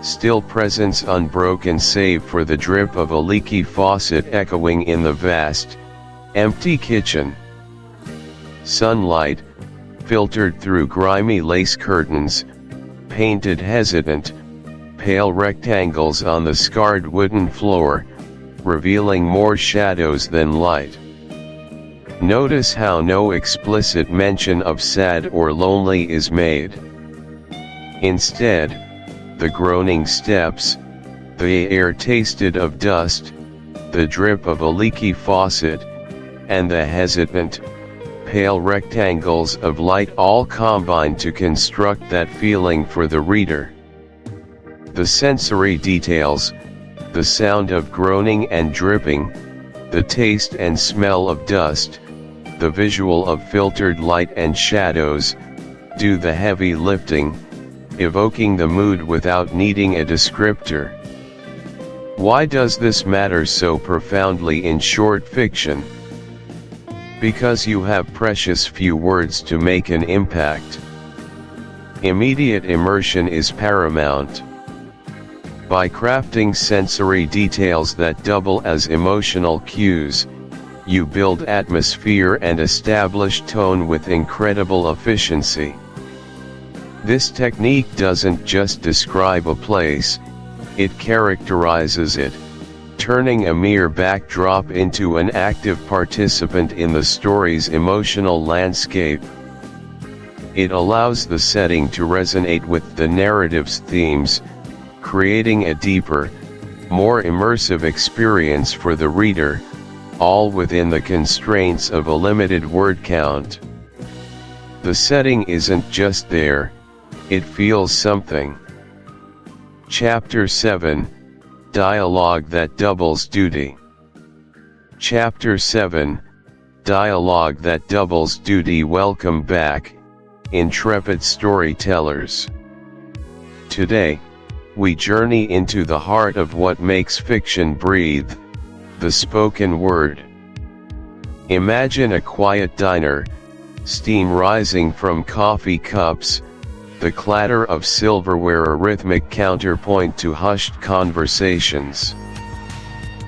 still presence unbroken save for the drip of a leaky faucet echoing in the vast, empty kitchen. Sunlight, filtered through grimy lace curtains, painted hesitant, pale rectangles on the scarred wooden floor, revealing more shadows than light. Notice how no explicit mention of sad or lonely is made. Instead, the groaning steps, the air tasted of dust, the drip of a leaky faucet, and the hesitant, pale rectangles of light all combine to construct that feeling for the reader. The sensory details, the sound of groaning and dripping, the taste and smell of dust, the visual of filtered light and shadows, do the heavy lifting, evoking the mood without needing a descriptor. Why does this matter so profoundly in short fiction? Because you have precious few words to make an impact. Immediate immersion is paramount. By crafting sensory details that double as emotional cues, you build atmosphere and establish tone with incredible efficiency. This technique doesn't just describe a place, it characterizes it, turning a mere backdrop into an active participant in the story's emotional landscape. It allows the setting to resonate with the narrative's themes, creating a deeper, more immersive experience for the reader, all within the constraints of a limited word count. The setting isn't just there, it feels something. Chapter 7, Dialogue that Doubles Duty. Chapter 7, Dialogue that Doubles Duty. Welcome back, intrepid storytellers. Today, we journey into the heart of what makes fiction breathe, the spoken word. Imagine a quiet diner, steam rising from coffee cups, the clatter of silverware a rhythmic counterpoint to hushed conversations.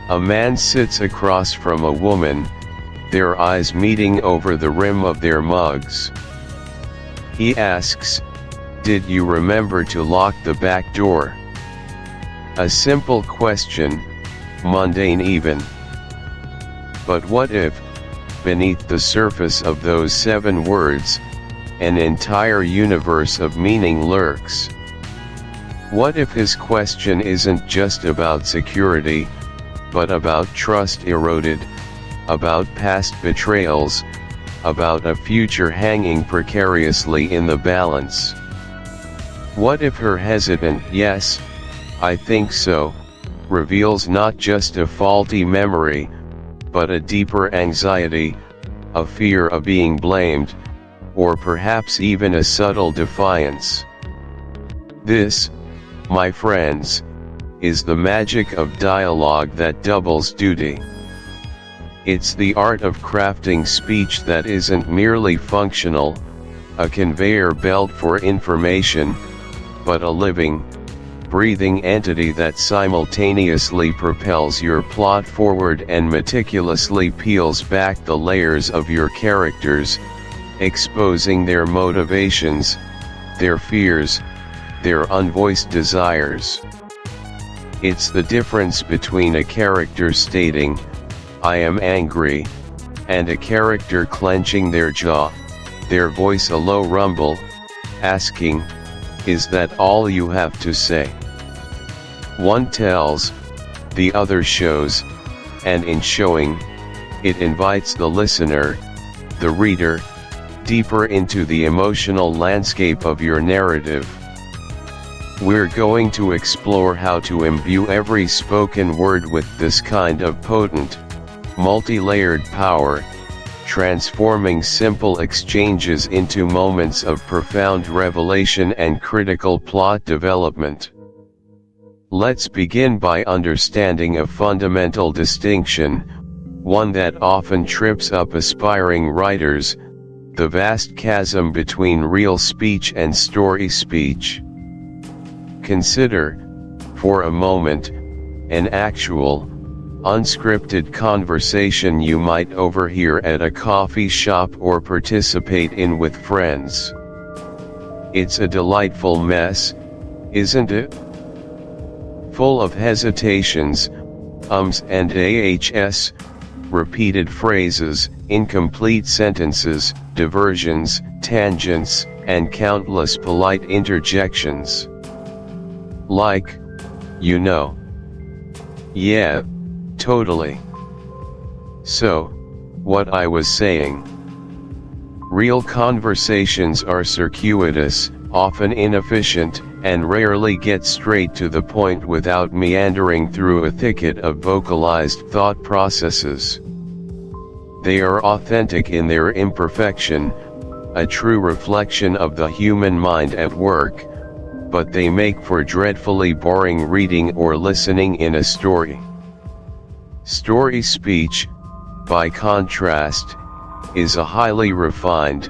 A man sits across from a woman, their eyes meeting over the rim of their mugs. He asks, "Did you remember to lock the back door?" A simple question, mundane even. But what if, beneath the surface of those 7 words, an entire universe of meaning lurks? What if his question isn't just about security, but about trust eroded, about past betrayals, about a future hanging precariously in the balance? What if her hesitant "yes, I think so," reveals not just a faulty memory, but a deeper anxiety, a fear of being blamed, or perhaps even a subtle defiance? This, my friends, is the magic of dialogue that doubles duty. It's the art of crafting speech that isn't merely functional, a conveyor belt for information, but a living, breathing entity that simultaneously propels your plot forward and meticulously peels back the layers of your characters, exposing their motivations, their fears, their unvoiced desires. It's the difference between a character stating, "I am angry," and a character clenching their jaw, their voice a low rumble, asking, "Is that all you have to say?" One tells, the other shows, and in showing, it invites the listener, the reader, deeper into the emotional landscape of your narrative. We're going to explore how to imbue every spoken word with this kind of potent, multi-layered power, transforming simple exchanges into moments of profound revelation and critical plot development. Let's begin by understanding a fundamental distinction, one that often trips up aspiring writers: the vast chasm between real speech and story speech. Consider, for a moment, an actual, unscripted conversation you might overhear at a coffee shop or participate in with friends. It's a delightful mess, isn't it? Full of hesitations, ums and ahs, repeated phrases, incomplete sentences, diversions, tangents, and countless polite interjections. Like, you know. Yeah, totally. So, what I was saying. Real conversations are circuitous, often inefficient, and rarely get straight to the point without meandering through a thicket of vocalized thought processes. They are authentic in their imperfection, a true reflection of the human mind at work, but they make for dreadfully boring reading or listening in a story. Story speech, by contrast, is a highly refined,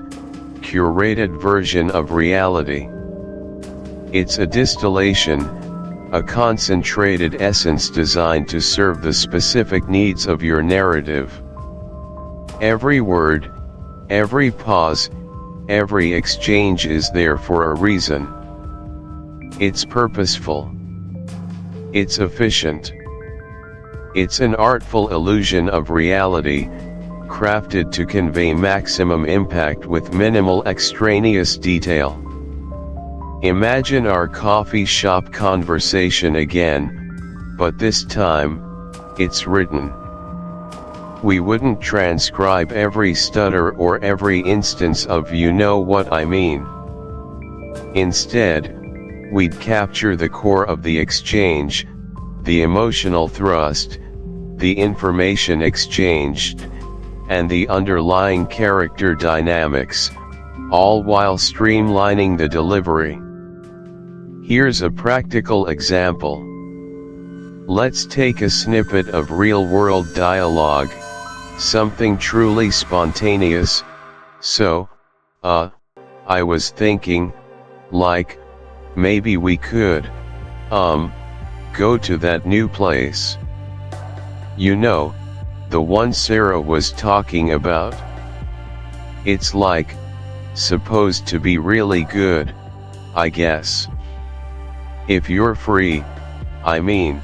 curated version of reality. It's a distillation, a concentrated essence designed to serve the specific needs of your narrative. Every word, every pause, every exchange is there for a reason. It's purposeful. It's efficient. It's an artful illusion of reality, crafted to convey maximum impact with minimal extraneous detail. Imagine our coffee shop conversation again, but this time, it's written. We wouldn't transcribe every stutter or every instance of "you know what I mean." Instead, we'd capture the core of the exchange, the emotional thrust, the information exchanged, and the underlying character dynamics, all while streamlining the delivery. Here's a practical example. Let's take a snippet of real-world dialogue, something truly spontaneous. So, I was thinking, like, maybe we could, go to that new place. You know, the one Sarah was talking about? It's like, supposed to be really good, I guess. If you're free, I mean.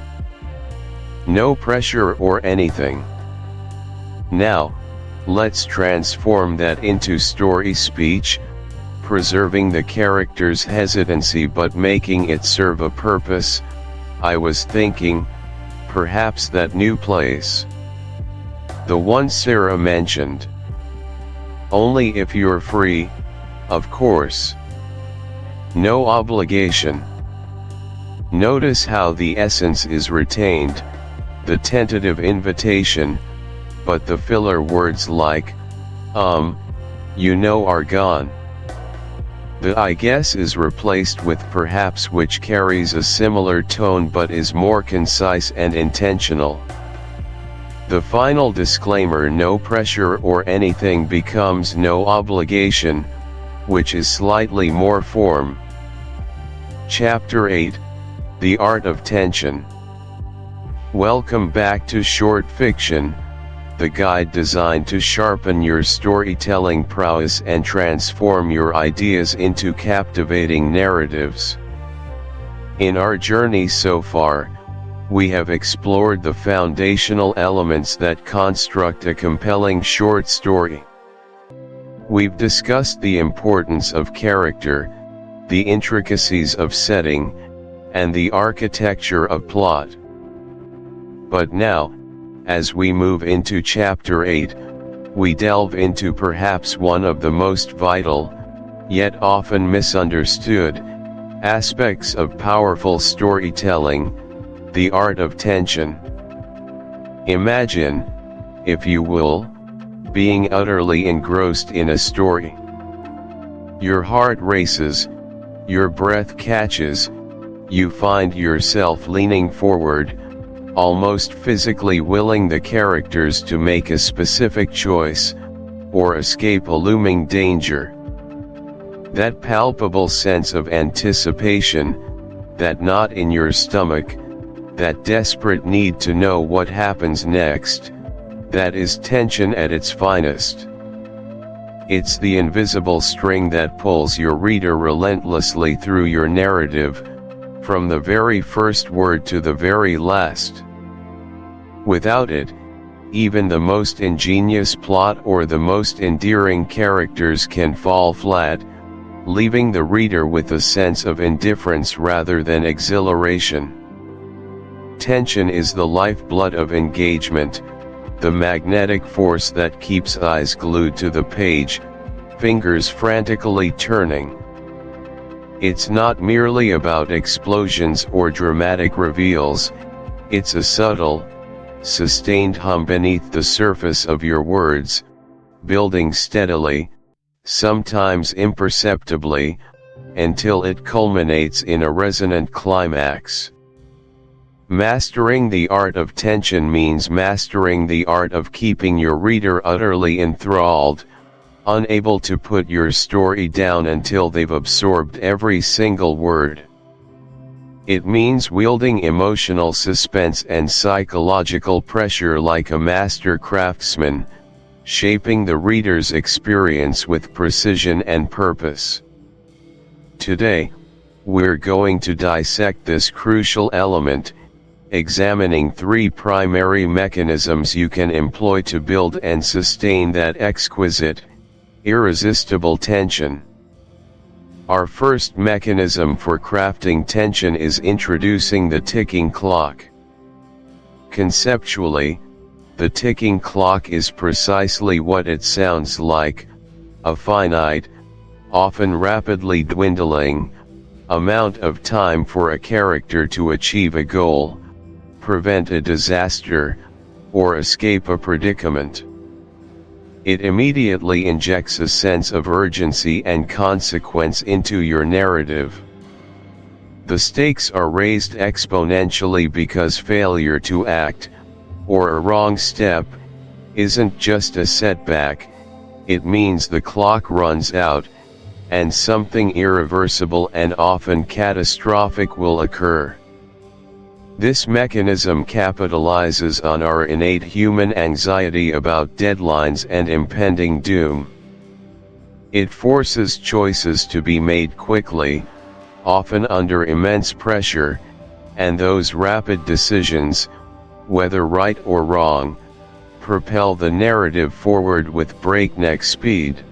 No pressure or anything. Now, let's transform that into story speech, preserving the character's hesitancy but making it serve a purpose. I was thinking, perhaps that new place. The one Sarah mentioned. Only if you're free, of course. No obligation. Notice how the essence is retained, the tentative invitation, but the filler words like, you know are gone. The "I guess" is replaced with "perhaps," which carries a similar tone but is more concise and intentional. The final disclaimer, "no pressure or anything," becomes "no obligation," which is slightly more form. Chapter 8, The Art of Tension. Welcome back to Short Fiction, the guide designed to sharpen your storytelling prowess and transform your ideas into captivating narratives. In our journey so far, we have explored the foundational elements that construct a compelling short story. We've discussed the importance of character, the intricacies of setting, and the architecture of plot. But now, as we move into Chapter 8, we delve into perhaps one of the most vital, yet often misunderstood, aspects of powerful storytelling, the art of tension. Imagine, if you will, about being utterly engrossed in a story. Your heart races, your breath catches, you find yourself leaning forward, almost physically willing the characters to make a specific choice, or escape a looming danger. That palpable sense of anticipation, that knot in your stomach, that desperate need to know what happens next, that is tension at its finest. It's the invisible string that pulls your reader relentlessly through your narrative, from the very first word to the very last. Without it, even the most ingenious plot or the most endearing characters can fall flat, leaving the reader with a sense of indifference rather than exhilaration. Tension is the lifeblood of engagement, the magnetic force that keeps eyes glued to the page, fingers frantically turning. It's not merely about explosions or dramatic reveals, it's a subtle, sustained hum beneath the surface of your words, building steadily, sometimes imperceptibly, until it culminates in a resonant climax. Mastering the art of tension means mastering the art of keeping your reader utterly enthralled, unable to put your story down until they've absorbed every single word. It means wielding emotional suspense and psychological pressure like a master craftsman, shaping the reader's experience with precision and purpose. Today, we're going to dissect this crucial element, examining 3 primary mechanisms you can employ to build and sustain that exquisite, irresistible tension. Our first mechanism for crafting tension is introducing the ticking clock. Conceptually, the ticking clock is precisely what it sounds like, a finite, often rapidly dwindling, amount of time for a character to achieve a goal, prevent a disaster, or escape a predicament. It immediately injects a sense of urgency and consequence into your narrative. The stakes are raised exponentially because failure to act, or a wrong step, isn't just a setback, it means the clock runs out, and something irreversible and often catastrophic will occur. This mechanism capitalizes on our innate human anxiety about deadlines and impending doom. It forces choices to be made quickly, often under immense pressure, and those rapid decisions, whether right or wrong, propel the narrative forward with breakneck speed.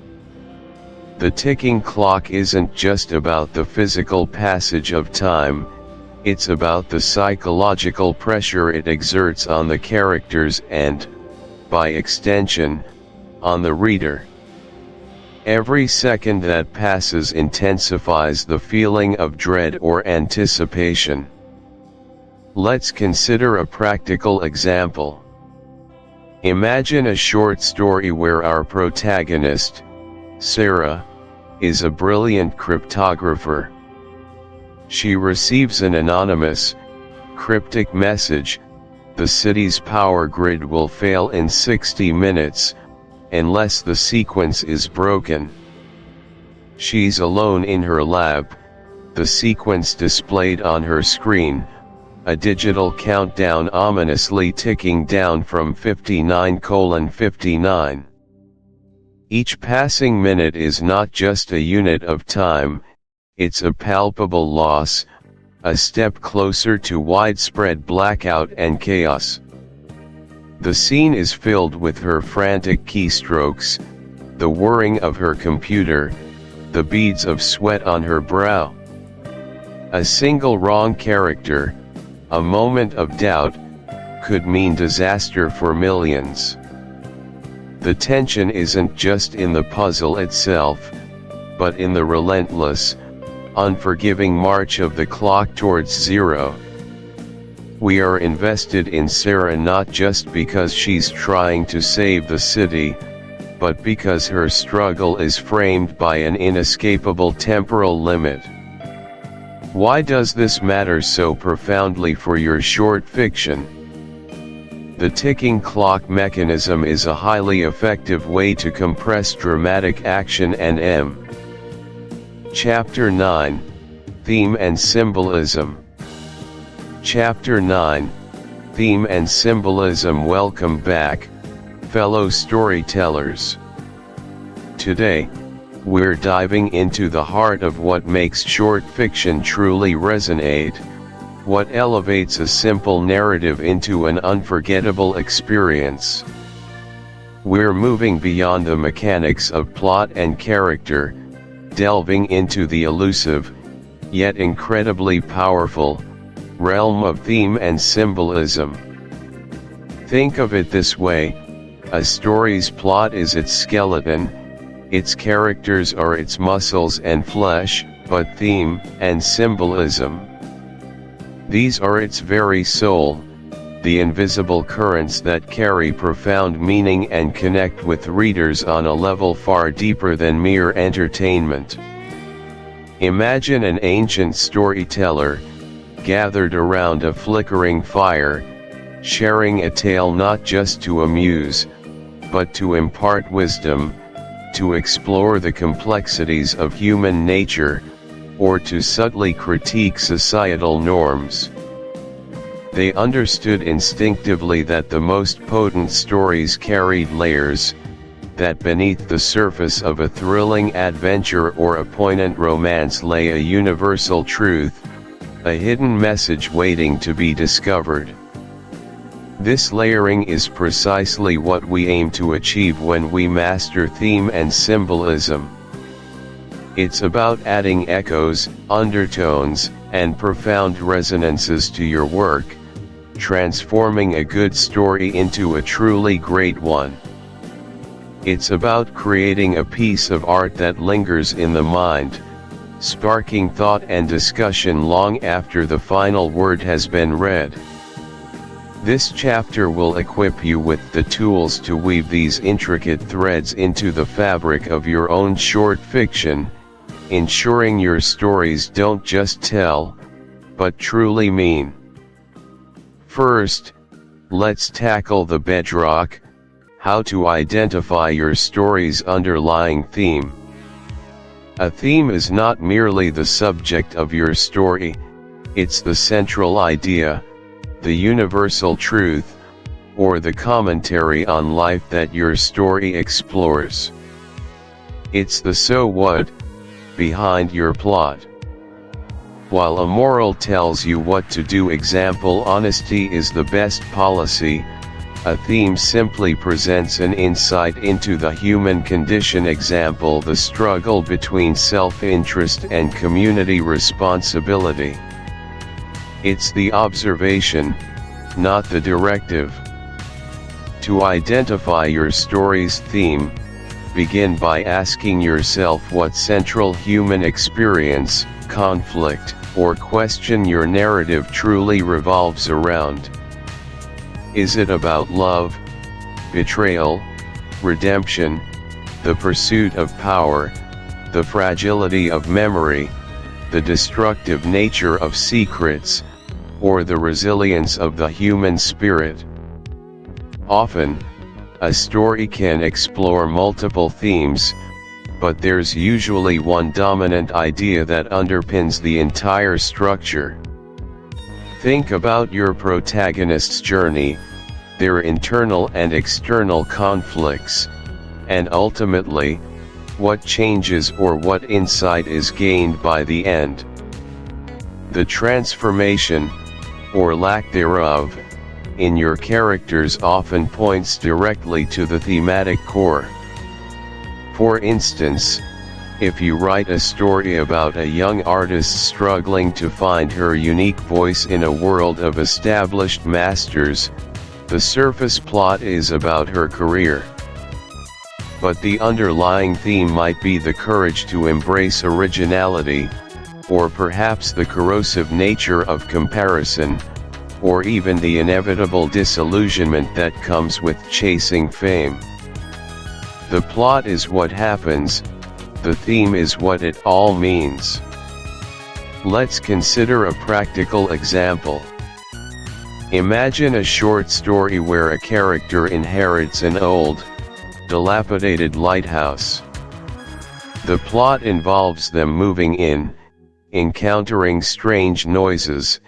The ticking clock isn't just about the physical passage of time, it's about the psychological pressure it exerts on the characters and, by extension, on the reader. Every second that passes intensifies the feeling of dread or anticipation. Let's consider a practical example. Imagine a short story where our protagonist, Sarah, is a brilliant cryptographer. She receives an anonymous, cryptic message: the city's power grid will fail in 60 minutes, unless the sequence is broken. She's alone in her lab, the sequence displayed on her screen, a digital countdown ominously ticking down from 59:59. Each passing minute is not just a unit of time, it's a palpable loss, a step closer to widespread blackout and chaos. The scene is filled with her frantic keystrokes, the whirring of her computer, the beads of sweat on her brow. A single wrong character, a moment of doubt, could mean disaster for millions. The tension isn't just in the puzzle itself, but in the relentless, unforgiving march of the clock towards zero. We are invested in Sarah not just because she's trying to save the city, but because her struggle is framed by an inescapable temporal limit. Why does this matter so profoundly for your short fiction? The ticking clock mechanism is a highly effective way to compress dramatic action and Chapter 9, Theme and Symbolism. Chapter 9, Theme and Symbolism. Welcome back, fellow storytellers. Today, we're diving into the heart of what makes short fiction truly resonate, what elevates a simple narrative into an unforgettable experience. We're moving beyond the mechanics of plot and character, delving into the elusive, yet incredibly powerful, realm of theme and symbolism. Think of it this way: a story's plot is its skeleton, its characters are its muscles and flesh, but theme and symbolism, these are its very soul, the invisible currents that carry profound meaning and connect with readers on a level far deeper than mere entertainment. Imagine an ancient storyteller, gathered around a flickering fire, sharing a tale not just to amuse, but to impart wisdom, to explore the complexities of human nature, or to subtly critique societal norms. They understood instinctively that the most potent stories carried layers, that beneath the surface of a thrilling adventure or a poignant romance lay a universal truth, a hidden message waiting to be discovered. This layering is precisely what we aim to achieve when we master theme and symbolism. It's about adding echoes, undertones, and profound resonances to your work, transforming a good story into a truly great one. It's about creating a piece of art that lingers in the mind, sparking thought and discussion long after the final word has been read. This chapter will equip you with the tools to weave these intricate threads into the fabric of your own short fiction, ensuring your stories don't just tell, but truly mean. First, let's tackle the bedrock: how to identify your story's underlying theme. A theme is not merely the subject of your story, it's the central idea, the universal truth, or the commentary on life that your story explores. It's the so what behind your plot. While a moral tells you what to do, example, honesty is the best policy, a theme simply presents an insight into the human condition, example, the struggle between self-interest and community responsibility. It's the observation, not the directive. To identify your story's theme, begin by asking yourself what central human experience, conflict, or question your narrative truly revolves around. Is it about love, betrayal, redemption, the pursuit of power, the fragility of memory, the destructive nature of secrets, or the resilience of the human spirit? Often, a story can explore multiple themes, but there's usually one dominant idea that underpins the entire structure. Think about your protagonist's journey, their internal and external conflicts, and ultimately, what changes or what insight is gained by the end. The transformation, or lack thereof, in your characters often points directly to the thematic core. For instance, if you write a story about a young artist struggling to find her unique voice in a world of established masters, the surface plot is about her career. But the underlying theme might be the courage to embrace originality, or perhaps the corrosive nature of comparison, or even the inevitable disillusionment that comes with chasing fame. The plot is what happens, the theme is what it all means. Let's consider a practical example. Imagine a short story where a character inherits an old, dilapidated lighthouse. The plot involves them moving in, encountering strange noises,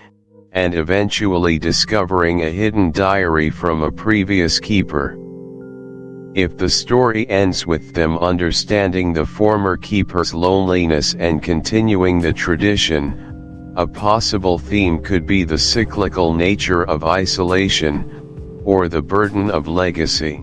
and eventually discovering a hidden diary from a previous keeper. If the story ends with them understanding the former keeper's loneliness and continuing the tradition, a possible theme could be the cyclical nature of isolation, or the burden of legacy.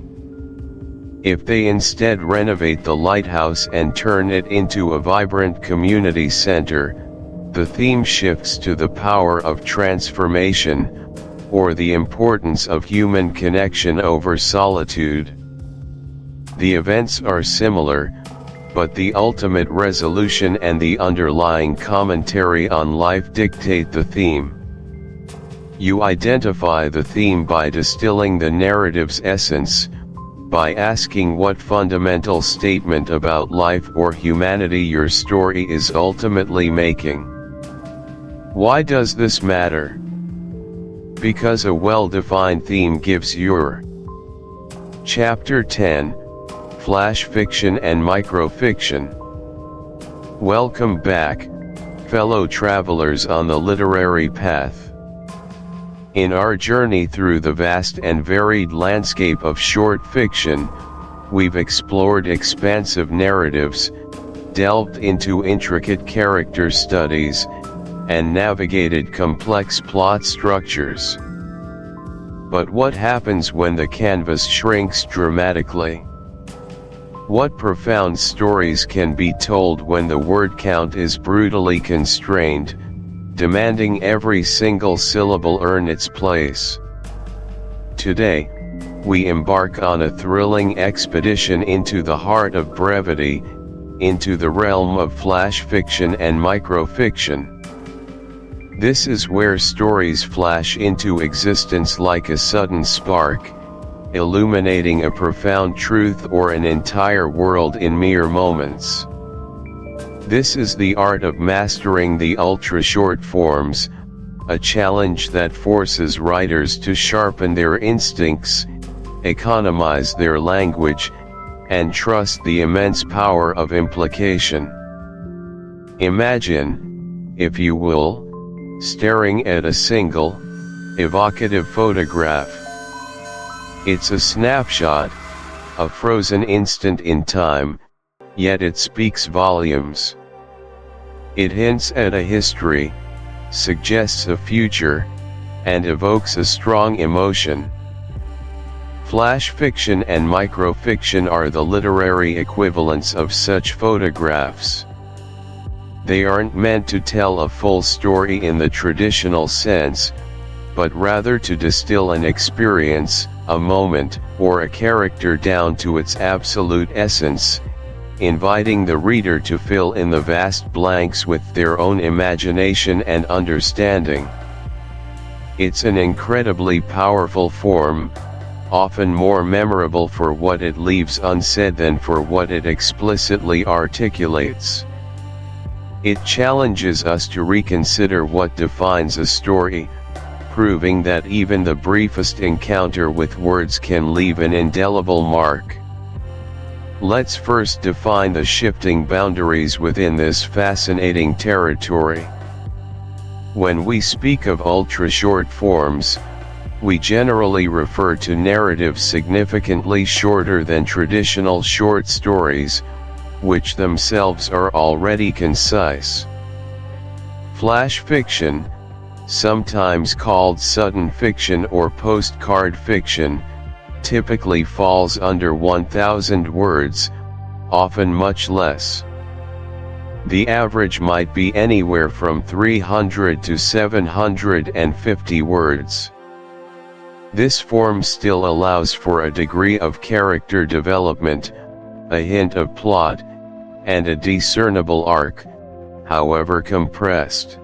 If they instead renovate the lighthouse and turn it into a vibrant community center, the theme shifts to the power of transformation, or the importance of human connection over solitude. The events are similar, but the ultimate resolution and the underlying commentary on life dictate the theme. You identify the theme by distilling the narrative's essence, by asking what fundamental statement about life or humanity your story is ultimately making. Why does this matter? Because a well-defined theme gives your Chapter 10, Flash Fiction and Microfiction. Welcome back, fellow travelers on the literary path. In our journey through the vast and varied landscape of short fiction, we've explored expansive narratives, delved into intricate character studies, and navigated complex plot structures. But what happens when the canvas shrinks dramatically? What profound stories can be told when the word count is brutally constrained, demanding every single syllable earn its place? Today, we embark on a thrilling expedition into the heart of brevity, into the realm of flash fiction and microfiction. This is where stories flash into existence like a sudden spark, illuminating a profound truth or an entire world in mere moments. This is the art of mastering the ultra-short forms, a challenge that forces writers to sharpen their instincts, economize their language, and trust the immense power of implication. Imagine, if you will, staring at a single, evocative photograph. It's a snapshot, a frozen instant in time, yet it speaks volumes. It hints at a history, suggests a future, and evokes a strong emotion. Flash fiction and microfiction are the literary equivalents of such photographs. They aren't meant to tell a full story in the traditional sense, but rather to distill an experience, a moment, or a character down to its absolute essence, inviting the reader to fill in the vast blanks with their own imagination and understanding. It's an incredibly powerful form, often more memorable for what it leaves unsaid than for what it explicitly articulates. It challenges us to reconsider what defines a story, proving that even the briefest encounter with words can leave an indelible mark. Let's first define the shifting boundaries within this fascinating territory. When we speak of ultra-short forms, we generally refer to narratives significantly shorter than traditional short stories, which themselves are already concise. Flash fiction, sometimes called sudden fiction or postcard fiction, typically falls under 1,000 words, often much less. The average might be anywhere from 300 to 750 words. This form still allows for a degree of character development, a hint of plot, and a discernible arc, however compressed.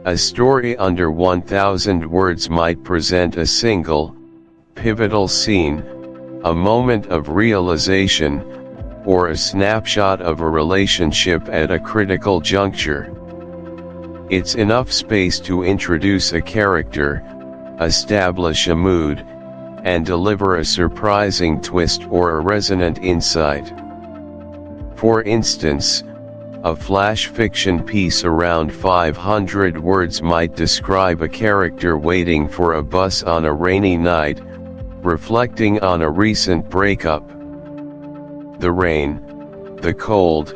A story under 1,000 words might present a single, pivotal scene, a moment of realization, or a snapshot of a relationship at a critical juncture. It's enough space to introduce a character, establish a mood, and deliver a surprising twist or a resonant insight. For instance, a flash fiction piece around 500 words might describe a character waiting for a bus on a rainy night, reflecting on a recent breakup. The rain, the cold,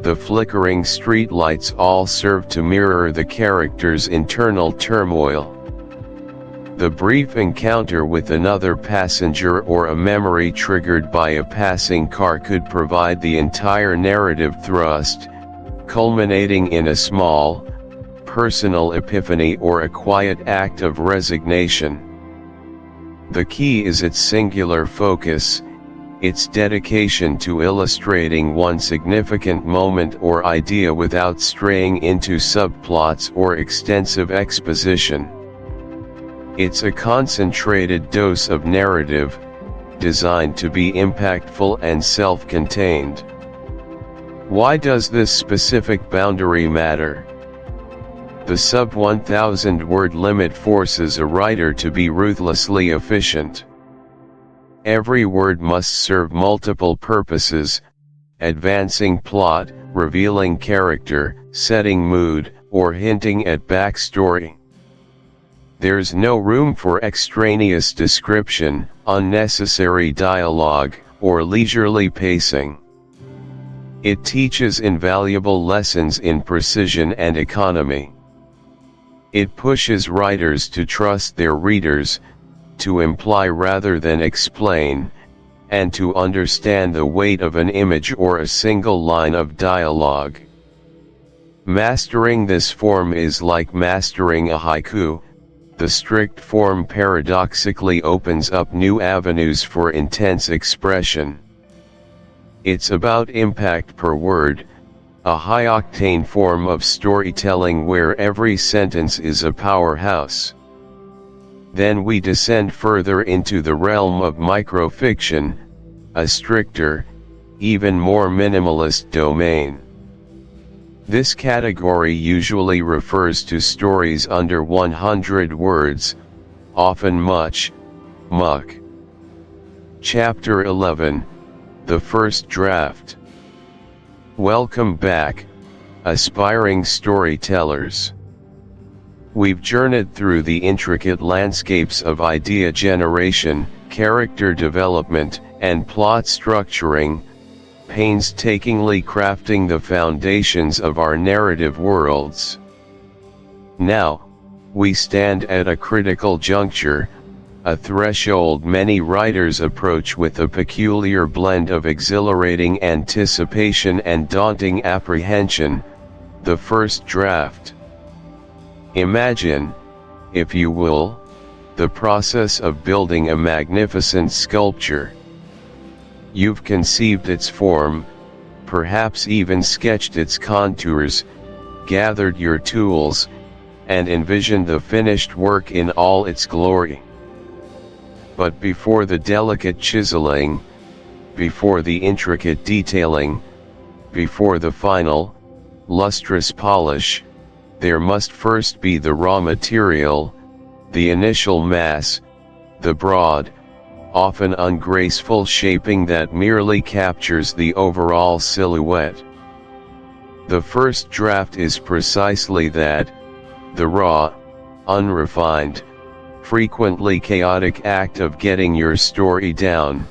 the flickering streetlights all serve to mirror the character's internal turmoil. The brief encounter with another passenger or a memory triggered by a passing car could provide the entire narrative thrust, culminating in a small, personal epiphany or a quiet act of resignation. The key is its singular focus, its dedication to illustrating one significant moment or idea without straying into subplots or extensive exposition. It's a concentrated dose of narrative, designed to be impactful and self-contained. Why does this specific boundary matter? The sub-1,000 word limit forces a writer to be ruthlessly efficient. Every word must serve multiple purposes: advancing plot, revealing character, setting mood, or hinting at backstory. There's no room for extraneous description, unnecessary dialogue, or leisurely pacing. It teaches invaluable lessons in precision and economy. It pushes writers to trust their readers, to imply rather than explain, and to understand the weight of an image or a single line of dialogue. Mastering this form is like mastering a haiku. The strict form paradoxically opens up new avenues for intense expression. It's about impact per word, a high-octane form of storytelling where every sentence is a powerhouse. Then we descend further into the realm of microfiction, a stricter, even more minimalist domain. This category usually refers to stories under 100 words, often much muck. Chapter 11, The First Draft. Welcome back, aspiring storytellers. We've journeyed through the intricate landscapes of idea generation, character development, and plot structuring, painstakingly crafting the foundations of our narrative worlds. Now, we stand at a critical juncture, a threshold many writers approach with a peculiar blend of exhilarating anticipation and daunting apprehension: the first draft. Imagine, if you will, the process of building a magnificent sculpture. You've conceived its form, perhaps even sketched its contours, gathered your tools, and envisioned the finished work in all its glory. But before the delicate chiseling, before the intricate detailing, before the final, lustrous polish, there must first be the raw material, the initial mass, the broad, often ungraceful shaping that merely captures the overall silhouette. The first draft is precisely that, the raw, unrefined, frequently chaotic act of getting your story down,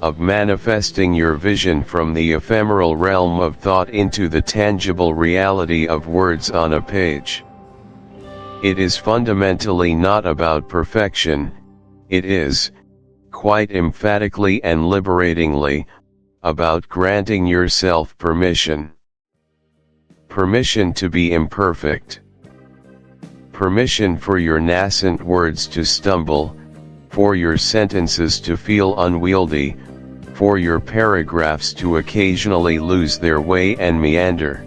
of manifesting your vision from the ephemeral realm of thought into the tangible reality of words on a page. It is fundamentally not about perfection, it is, quite emphatically and liberatingly, about granting yourself permission. Permission to be imperfect. Permission for your nascent words to stumble, for your sentences to feel unwieldy, for your paragraphs to occasionally lose their way and meander.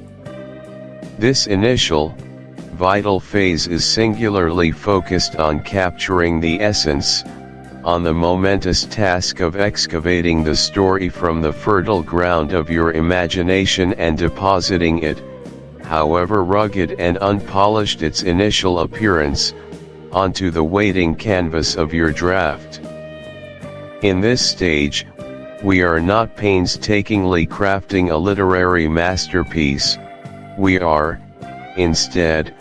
This initial, vital phase is singularly focused on capturing the essence, on the momentous task of excavating the story from the fertile ground of your imagination and depositing it, however rugged and unpolished its initial appearance, onto the waiting canvas of your draft. In this stage, we are not painstakingly crafting a literary masterpiece, we are, instead,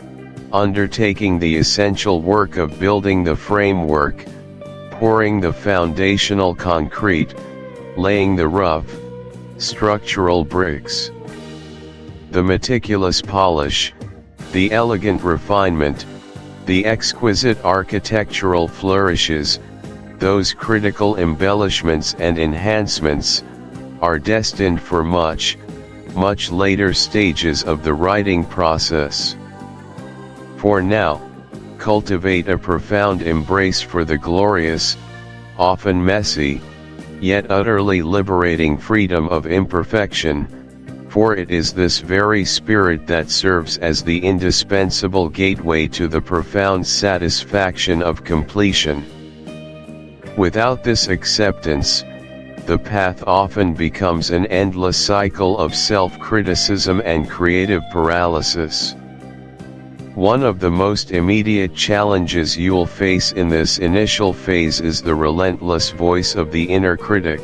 undertaking the essential work of building the framework, pouring the foundational concrete, laying the rough, structural bricks. The meticulous polish, the elegant refinement, the exquisite architectural flourishes, those critical embellishments and enhancements, are destined for much, much later stages of the writing process. For now, cultivate a profound embrace for the glorious, often messy, yet utterly liberating freedom of imperfection, for it is this very spirit that serves as the indispensable gateway to the profound satisfaction of completion. Without this acceptance, the path often becomes an endless cycle of self-criticism and creative paralysis. One of the most immediate challenges you'll face in this initial phase is the relentless voice of the inner critic.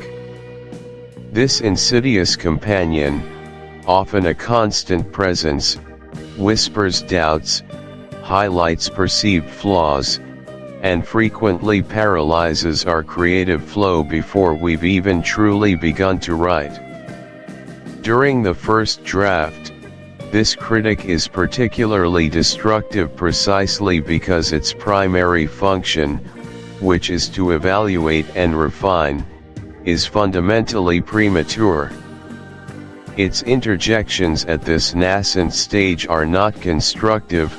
This insidious companion, often a constant presence, whispers doubts, highlights perceived flaws, and frequently paralyzes our creative flow before we've even truly begun to write. During the first draft, this critic is particularly destructive precisely because its primary function, which is to evaluate and refine, is fundamentally premature. Its interjections at this nascent stage are not constructive,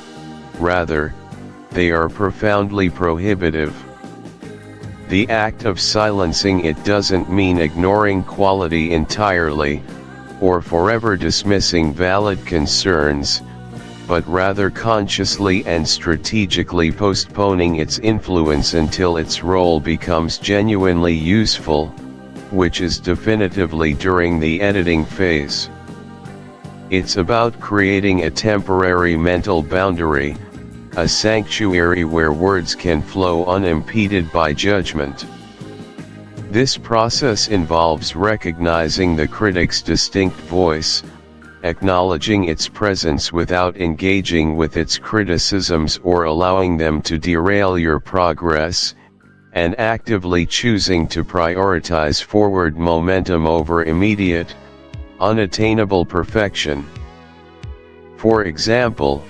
rather, they are profoundly prohibitive. The act of silencing it doesn't mean ignoring quality entirely, or forever dismissing valid concerns, but rather consciously and strategically postponing its influence until its role becomes genuinely useful, which is definitively during the editing phase. It's about creating a temporary mental boundary, a sanctuary where words can flow unimpeded by judgment. This process involves recognizing the critic's distinct voice, acknowledging its presence without engaging with its criticisms or allowing them to derail your progress, and actively choosing to prioritize forward momentum over immediate, unattainable perfection. For example,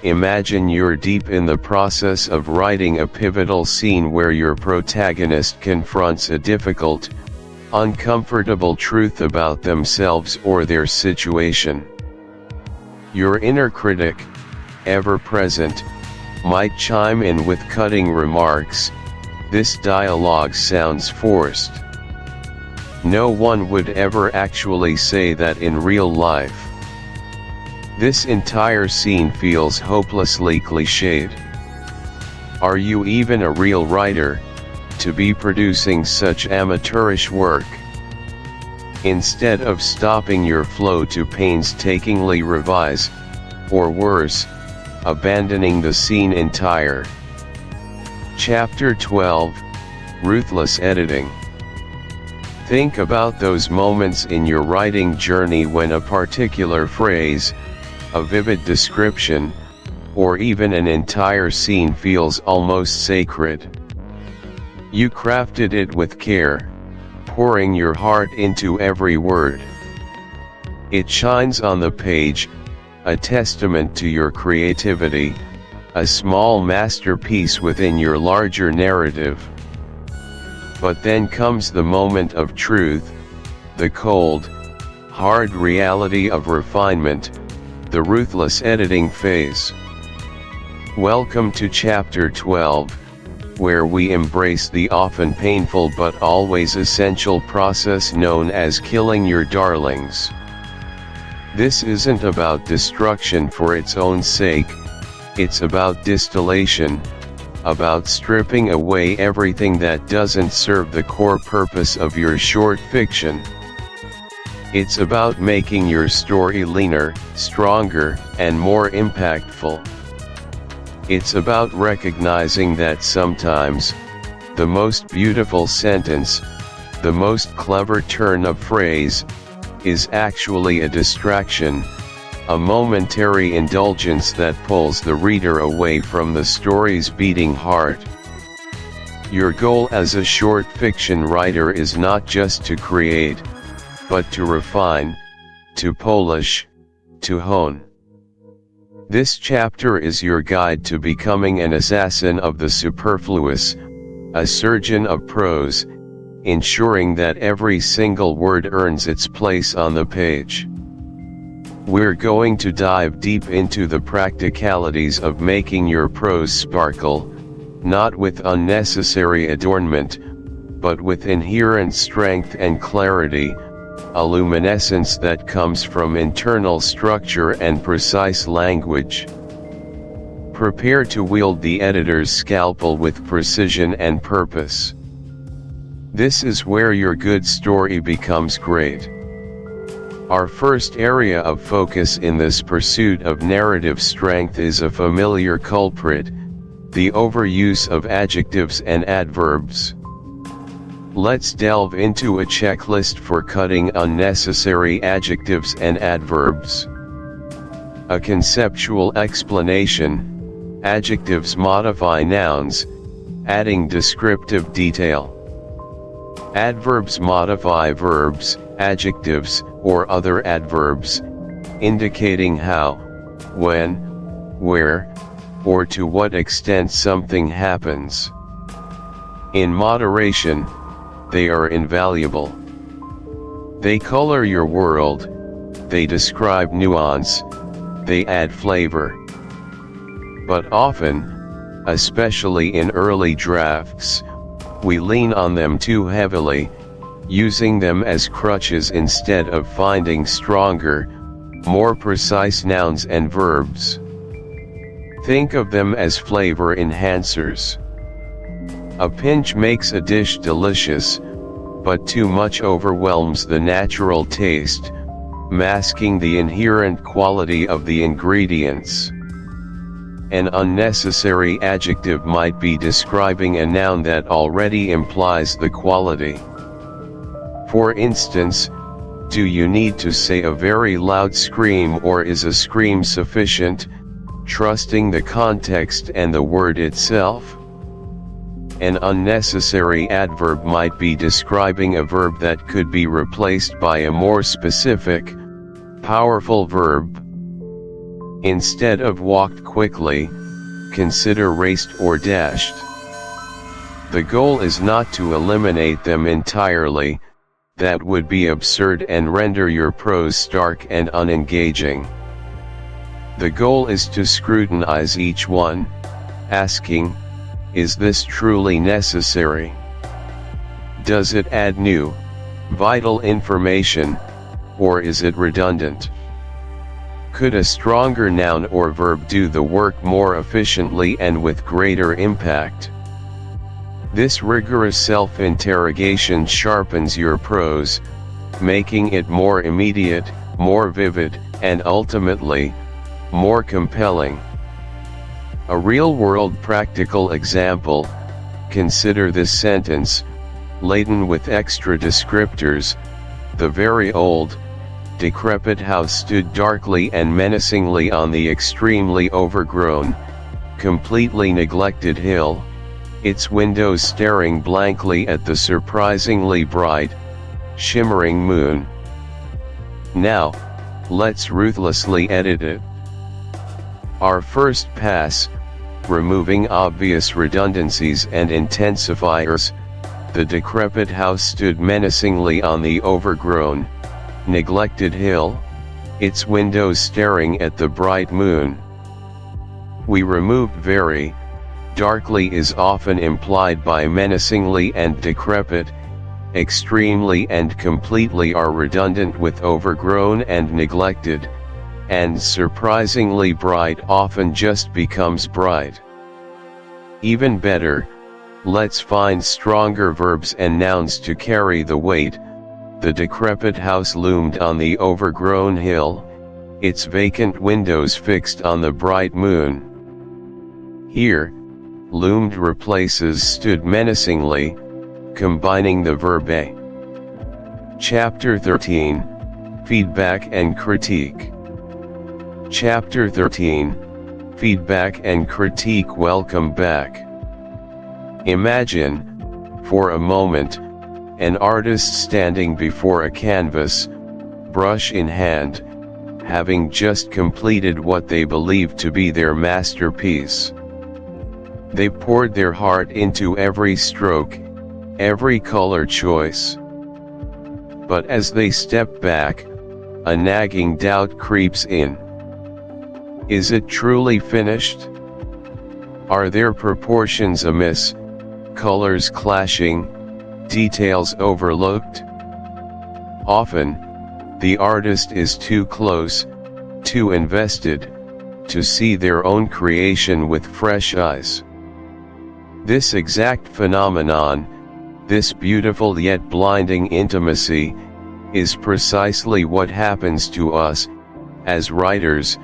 imagine you're deep in the process of writing a pivotal scene where your protagonist confronts a difficult, uncomfortable truth about themselves or their situation. Your inner critic, ever present, might chime in with cutting remarks. This dialogue sounds forced. No one would ever actually say that in real life. This entire scene feels hopelessly cliched. Are you even a real writer, to be producing such amateurish work? Instead of stopping your flow to painstakingly revise, or worse, abandoning the scene entire. Chapter 12, Ruthless Editing. Think about those moments in your writing journey when a particular phrase, a vivid description, or even an entire scene feels almost sacred. You crafted it with care, pouring your heart into every word. It shines on the page, a testament to your creativity, a small masterpiece within your larger narrative. But then comes the moment of truth, the cold, hard reality of refinement, the ruthless editing phase. Welcome to Chapter 12, where we embrace the often painful but always essential process known as killing your darlings. This isn't about destruction for its own sake, it's about distillation, about stripping away everything that doesn't serve the core purpose of your short fiction. It's about making your story leaner, stronger, and more impactful. It's about recognizing that sometimes, the most beautiful sentence, the most clever turn of phrase, is actually a distraction, a momentary indulgence that pulls the reader away from the story's beating heart. Your goal as a short fiction writer is not just to create, but to refine, to polish, to hone. This chapter is your guide to becoming an assassin of the superfluous, a surgeon of prose, ensuring that every single word earns its place on the page. We're going to dive deep into the practicalities of making your prose sparkle, not with unnecessary adornment, but with inherent strength and clarity, a luminescence that comes from internal structure and precise language. Prepare to wield the editor's scalpel with precision and purpose. This is where your good story becomes great. Our first area of focus in this pursuit of narrative strength is a familiar culprit, the overuse of adjectives and adverbs. Let's delve into a checklist for cutting unnecessary adjectives and adverbs. A conceptual explanation: adjectives modify nouns, adding descriptive detail. Adverbs modify verbs, adjectives, or other adverbs, indicating how, when, where, or to what extent something happens. In moderation, they are invaluable. They color your world, they describe nuance, they add flavor. But often, especially in early drafts, we lean on them too heavily, using them as crutches instead of finding stronger, more precise nouns and verbs. Think of them as flavor enhancers. A pinch makes a dish delicious, but too much overwhelms the natural taste, masking the inherent quality of the ingredients. An unnecessary adjective might be describing a noun that already implies the quality. For instance, do you need to say a very loud scream, or is a scream sufficient, trusting the context and the word itself? An unnecessary adverb might be describing a verb that could be replaced by a more specific, powerful verb. Instead of walked quickly, consider raced or dashed. The goal is not to eliminate them entirely, that would be absurd and render your prose stark and unengaging. The goal is to scrutinize each one, asking, is this truly necessary? Does it add new, vital information, or is it redundant? Could a stronger noun or verb do the work more efficiently and with greater impact? This rigorous self-interrogation sharpens your prose, making it more immediate, more vivid, and ultimately, more compelling. A real-world practical example: consider this sentence, laden with extra descriptors: the very old, decrepit house stood darkly and menacingly on the extremely overgrown, completely neglected hill, its windows staring blankly at the surprisingly bright, shimmering moon. Now, let's ruthlessly edit it. Our first pass, removing obvious redundancies and intensifiers: the decrepit house stood menacingly on the overgrown, neglected hill, its windows staring at the bright moon. We removed very. Darkly is often implied by menacingly, and decrepit, extremely and completely are redundant with overgrown and neglected, and surprisingly bright often just becomes bright. Even better, let's find stronger verbs and nouns to carry the weight. The decrepit house loomed on the overgrown hill, its vacant windows fixed on the bright moon. Here, loomed replaces stood menacingly, combining the verb a. Chapter 13, Feedback and Critique. Chapter 13, Feedback and Critique. Welcome back. Imagine, for a moment, an artist standing before a canvas, brush in hand, having just completed what they believe to be their masterpiece. They poured their heart into every stroke, every color choice. But as they step back, a nagging doubt creeps in. Is it truly finished? Are there proportions amiss, colors clashing, details overlooked? Often, the artist is too close, too invested, to see their own creation with fresh eyes. This exact phenomenon, this beautiful yet blinding intimacy, is precisely what happens to us, as writers,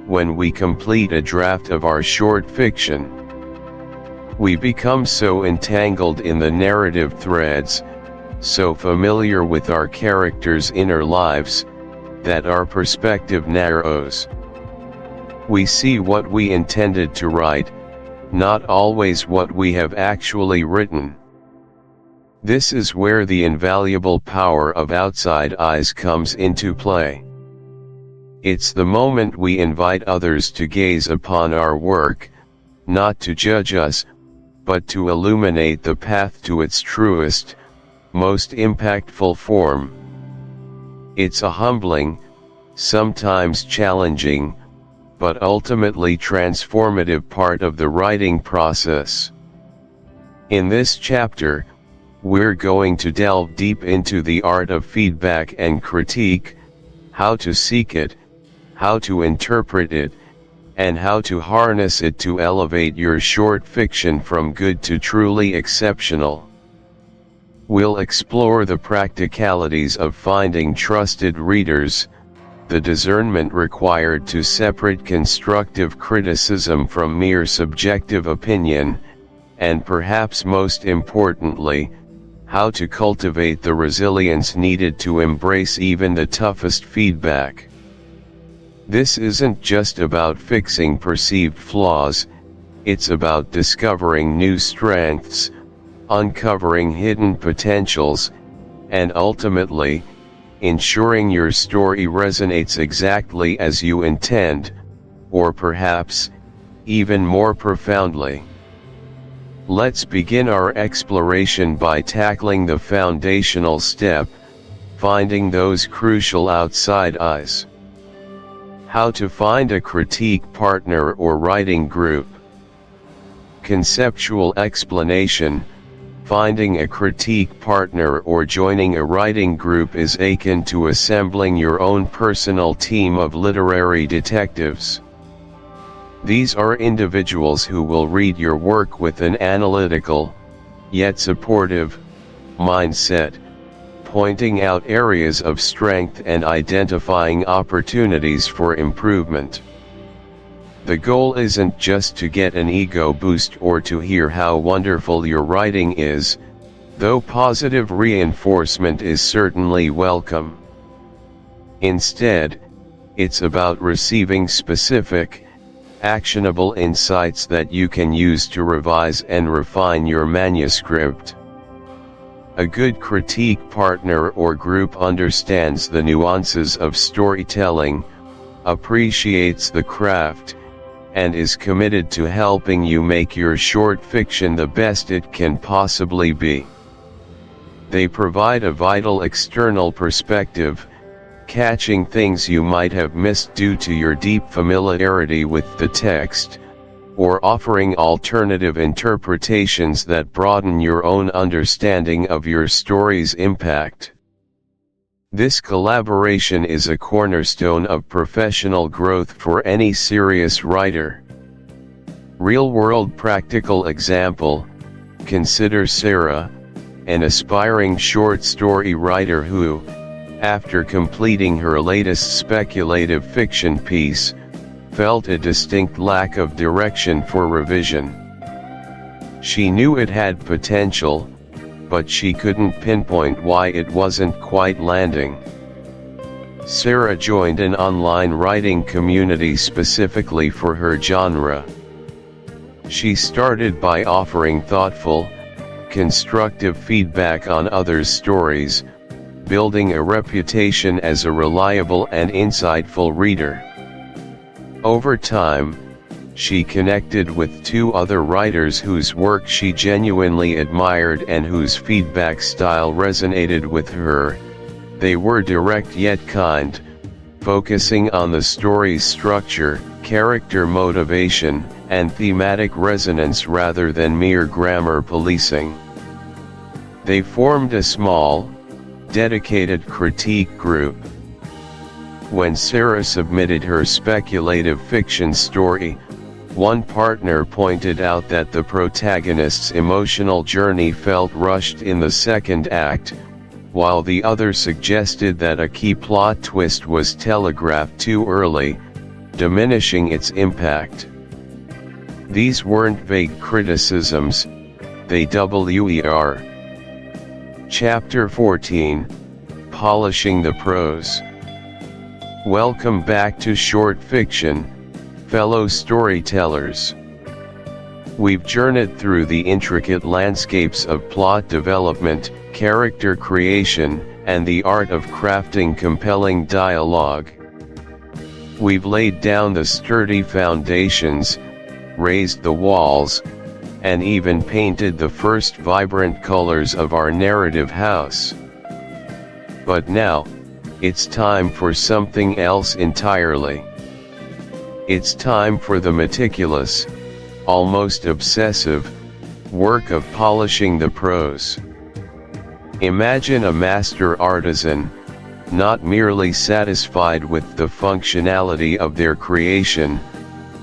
when we complete a draft of our short fiction. We become so entangled in the narrative threads, so familiar with our characters' inner lives, that our perspective narrows. We see what we intended to write, not always what we have actually written. This is where the invaluable power of outside eyes comes into play. It's the moment we invite others to gaze upon our work, not to judge us, but to illuminate the path to its truest, most impactful form. It's a humbling, sometimes challenging, but ultimately transformative part of the writing process. In this chapter, we're going to delve deep into the art of feedback and critique, how to seek it, how to interpret it, and how to harness it to elevate your short fiction from good to truly exceptional. We'll explore the practicalities of finding trusted readers, the discernment required to separate constructive criticism from mere subjective opinion, and perhaps most importantly, how to cultivate the resilience needed to embrace even the toughest feedback. This isn't just about fixing perceived flaws, it's about discovering new strengths, uncovering hidden potentials, and ultimately, ensuring your story resonates exactly as you intend, or perhaps, even more profoundly. Let's begin our exploration by tackling the foundational step, finding those crucial outside eyes. How to find a critique partner or writing group. Conceptual explanation. Finding a critique partner or joining a writing group is akin to assembling your own personal team of literary detectives. These are individuals who will read your work with an analytical, yet supportive, mindset, pointing out areas of strength and identifying opportunities for improvement. The goal isn't just to get an ego boost or to hear how wonderful your writing is, though positive reinforcement is certainly welcome. Instead, it's about receiving specific, actionable insights that you can use to revise and refine your manuscript. A good critique partner or group understands the nuances of storytelling, appreciates the craft, and is committed to helping you make your short fiction the best it can possibly be. They provide a vital external perspective, catching things you might have missed due to your deep familiarity with the text, or offering alternative interpretations that broaden your own understanding of your story's impact. This collaboration is a cornerstone of professional growth for any serious writer. Real-world practical example: consider Sarah, an aspiring short story writer who, after completing her latest speculative fiction piece, felt a distinct lack of direction for revision. She knew it had potential, but she couldn't pinpoint why it wasn't quite landing. Sarah joined an online writing community specifically for her genre. She started by offering thoughtful, constructive feedback on others' stories, building a reputation as a reliable and insightful reader. Over time, she connected with 2 other writers whose work she genuinely admired and whose feedback style resonated with her. They were direct yet kind, focusing on the story's structure, character motivation, and thematic resonance rather than mere grammar policing. They formed a small, dedicated critique group. When Sarah submitted her speculative fiction story, one partner pointed out that the protagonist's emotional journey felt rushed in the second act, while the other suggested that a key plot twist was telegraphed too early, diminishing its impact. These weren't vague criticisms, they were. Chapter 14: Polishing the Prose. Welcome back to Short Fiction, fellow storytellers. We've journeyed through the intricate landscapes of plot development, character creation, and the art of crafting compelling dialogue. We've laid down the sturdy foundations, raised the walls, and even painted the first vibrant colors of our narrative house. But now, it's time for something else entirely. It's time for the meticulous, almost obsessive, work of polishing the prose. Imagine a master artisan, not merely satisfied with the functionality of their creation,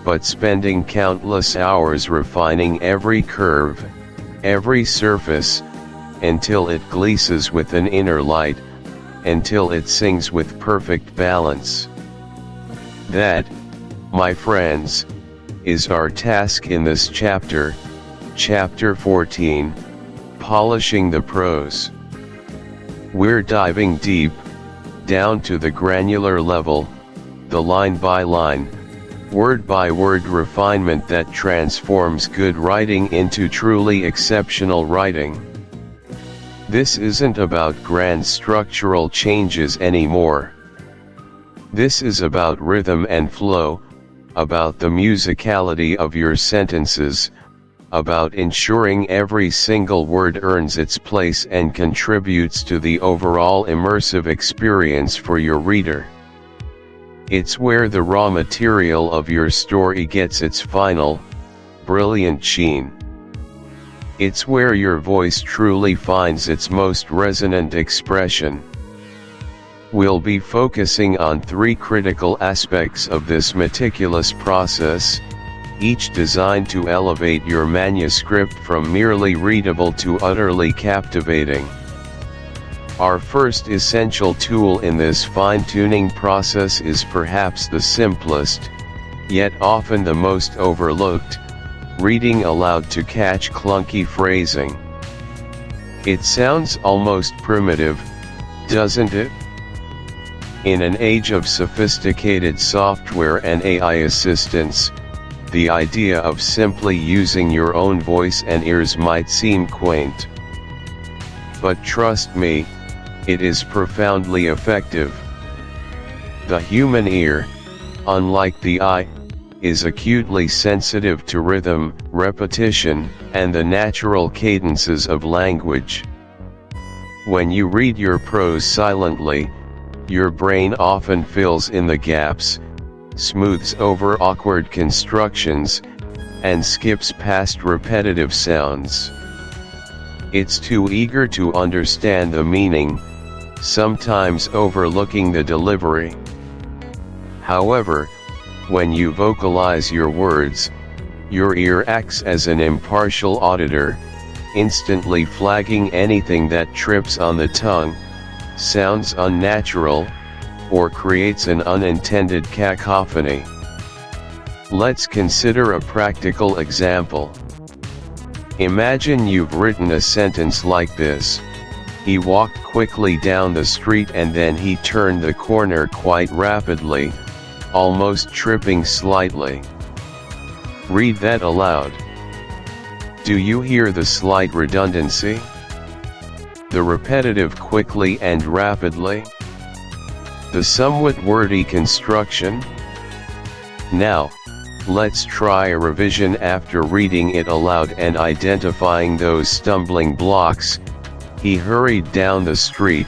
but spending countless hours refining every curve, every surface, until it gleams with an inner light, until it sings with perfect balance. That, my friends, is our task in this chapter, Chapter 14, Polishing the Prose. We're diving deep, down to the granular level, the line-by-line, word-by-word refinement that transforms good writing into truly exceptional writing. This isn't about grand structural changes anymore. This is about rhythm and flow, about the musicality of your sentences, about ensuring every single word earns its place and contributes to the overall immersive experience for your reader. It's where the raw material of your story gets its final, brilliant sheen. It's where your voice truly finds its most resonant expression. We'll be focusing on 3 critical aspects of this meticulous process, each designed to elevate your manuscript from merely readable to utterly captivating. Our first essential tool in this fine-tuning process is perhaps the simplest, yet often the most overlooked: reading aloud to catch clunky phrasing. It sounds almost primitive, doesn't it? In an age of sophisticated software and AI assistance, the idea of simply using your own voice and ears might seem quaint. But trust me, it is profoundly effective. The human ear, unlike the eye, is acutely sensitive to rhythm, repetition, and the natural cadences of language. When you read your prose silently, your brain often fills in the gaps, smooths over awkward constructions, and skips past repetitive sounds. It's too eager to understand the meaning, sometimes overlooking the delivery. However, when you vocalize your words, Your ear acts as an impartial auditor, instantly flagging anything that trips on the tongue, sounds unnatural, or creates an unintended cacophony. Let's consider a practical example. Imagine you've written a sentence like this: he walked quickly down the street and then he turned the corner quite rapidly, almost tripping slightly. Read that aloud. Do you hear the slight redundancy? The repetitive quickly and rapidly? The somewhat wordy construction? Now, let's try a revision after reading it aloud and identifying those stumbling blocks. He hurried down the street,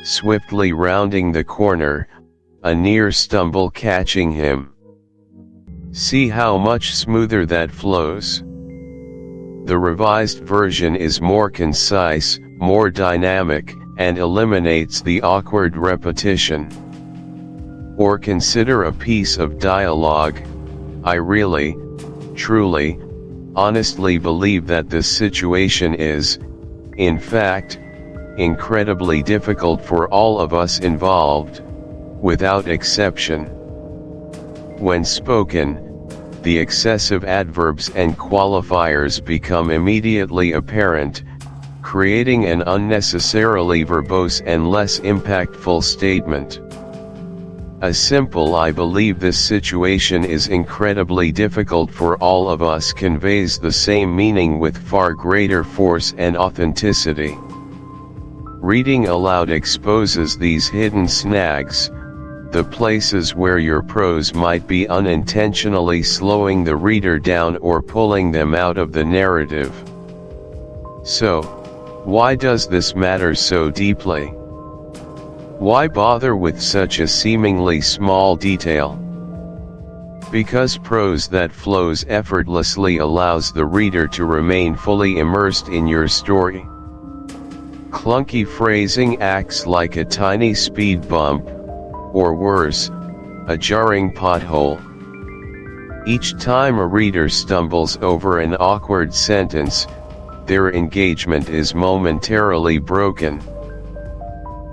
swiftly rounding the corner, a near stumble catching him. See how much smoother that flows? The revised version is more concise, more dynamic, and eliminates the awkward repetition. Or consider a piece of dialogue: I really, truly, honestly believe that this situation is, in fact, incredibly difficult for all of us involved, without exception. When spoken, the excessive adverbs and qualifiers become immediately apparent, creating an unnecessarily verbose and less impactful statement. A simple "I believe this situation is incredibly difficult for all of us" conveys the same meaning with far greater force and authenticity. Reading aloud exposes these hidden snags, the places where your prose might be unintentionally slowing the reader down or pulling them out of the narrative. So, why does this matter so deeply? Why bother with such a seemingly small detail? Because prose that flows effortlessly allows the reader to remain fully immersed in your story. Clunky phrasing acts like a tiny speed bump, or worse, a jarring pothole. Each time a reader stumbles over an awkward sentence, their engagement is momentarily broken.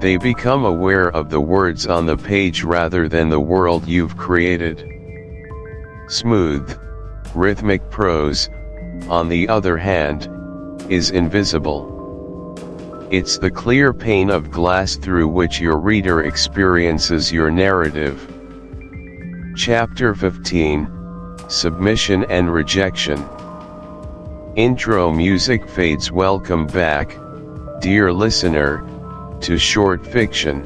They become aware of the words on the page rather than the world you've created. Smooth, rhythmic prose, on the other hand, is invisible. It's the clear pane of glass through which your reader experiences your narrative. Chapter 15: Submission and Rejection. Intro music fades. Welcome back, dear listener, to Short Fiction.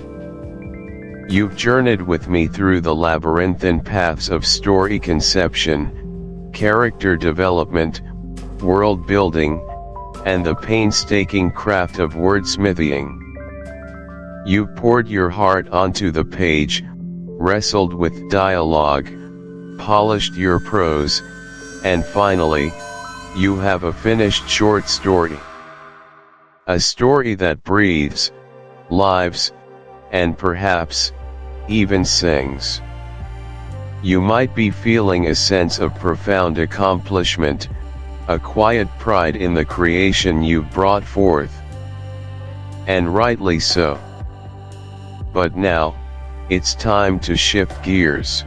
You've journeyed with me through the labyrinthine paths of story conception, character development, world building, and the painstaking craft of wordsmithing. You've poured your heart onto the page, wrestled with dialogue, polished your prose, and finally, you have a finished short story. A story that breathes, lives, and perhaps, even sings. You might be feeling a sense of profound accomplishment, a quiet pride in the creation you've brought forth. And rightly so. But now, it's time to shift gears.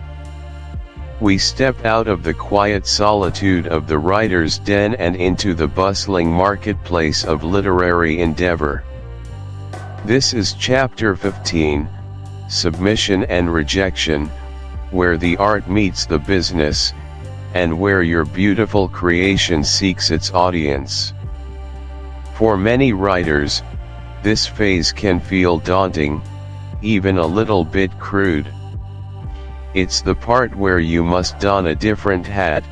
We step out of the quiet solitude of the writer's den and into the bustling marketplace of literary endeavor. This is Chapter 15, Submission and Rejection, where the art meets the business, and where your beautiful creation seeks its audience. For many writers, this phase can feel daunting, even a little bit crude. It's the part where you must don a different hat,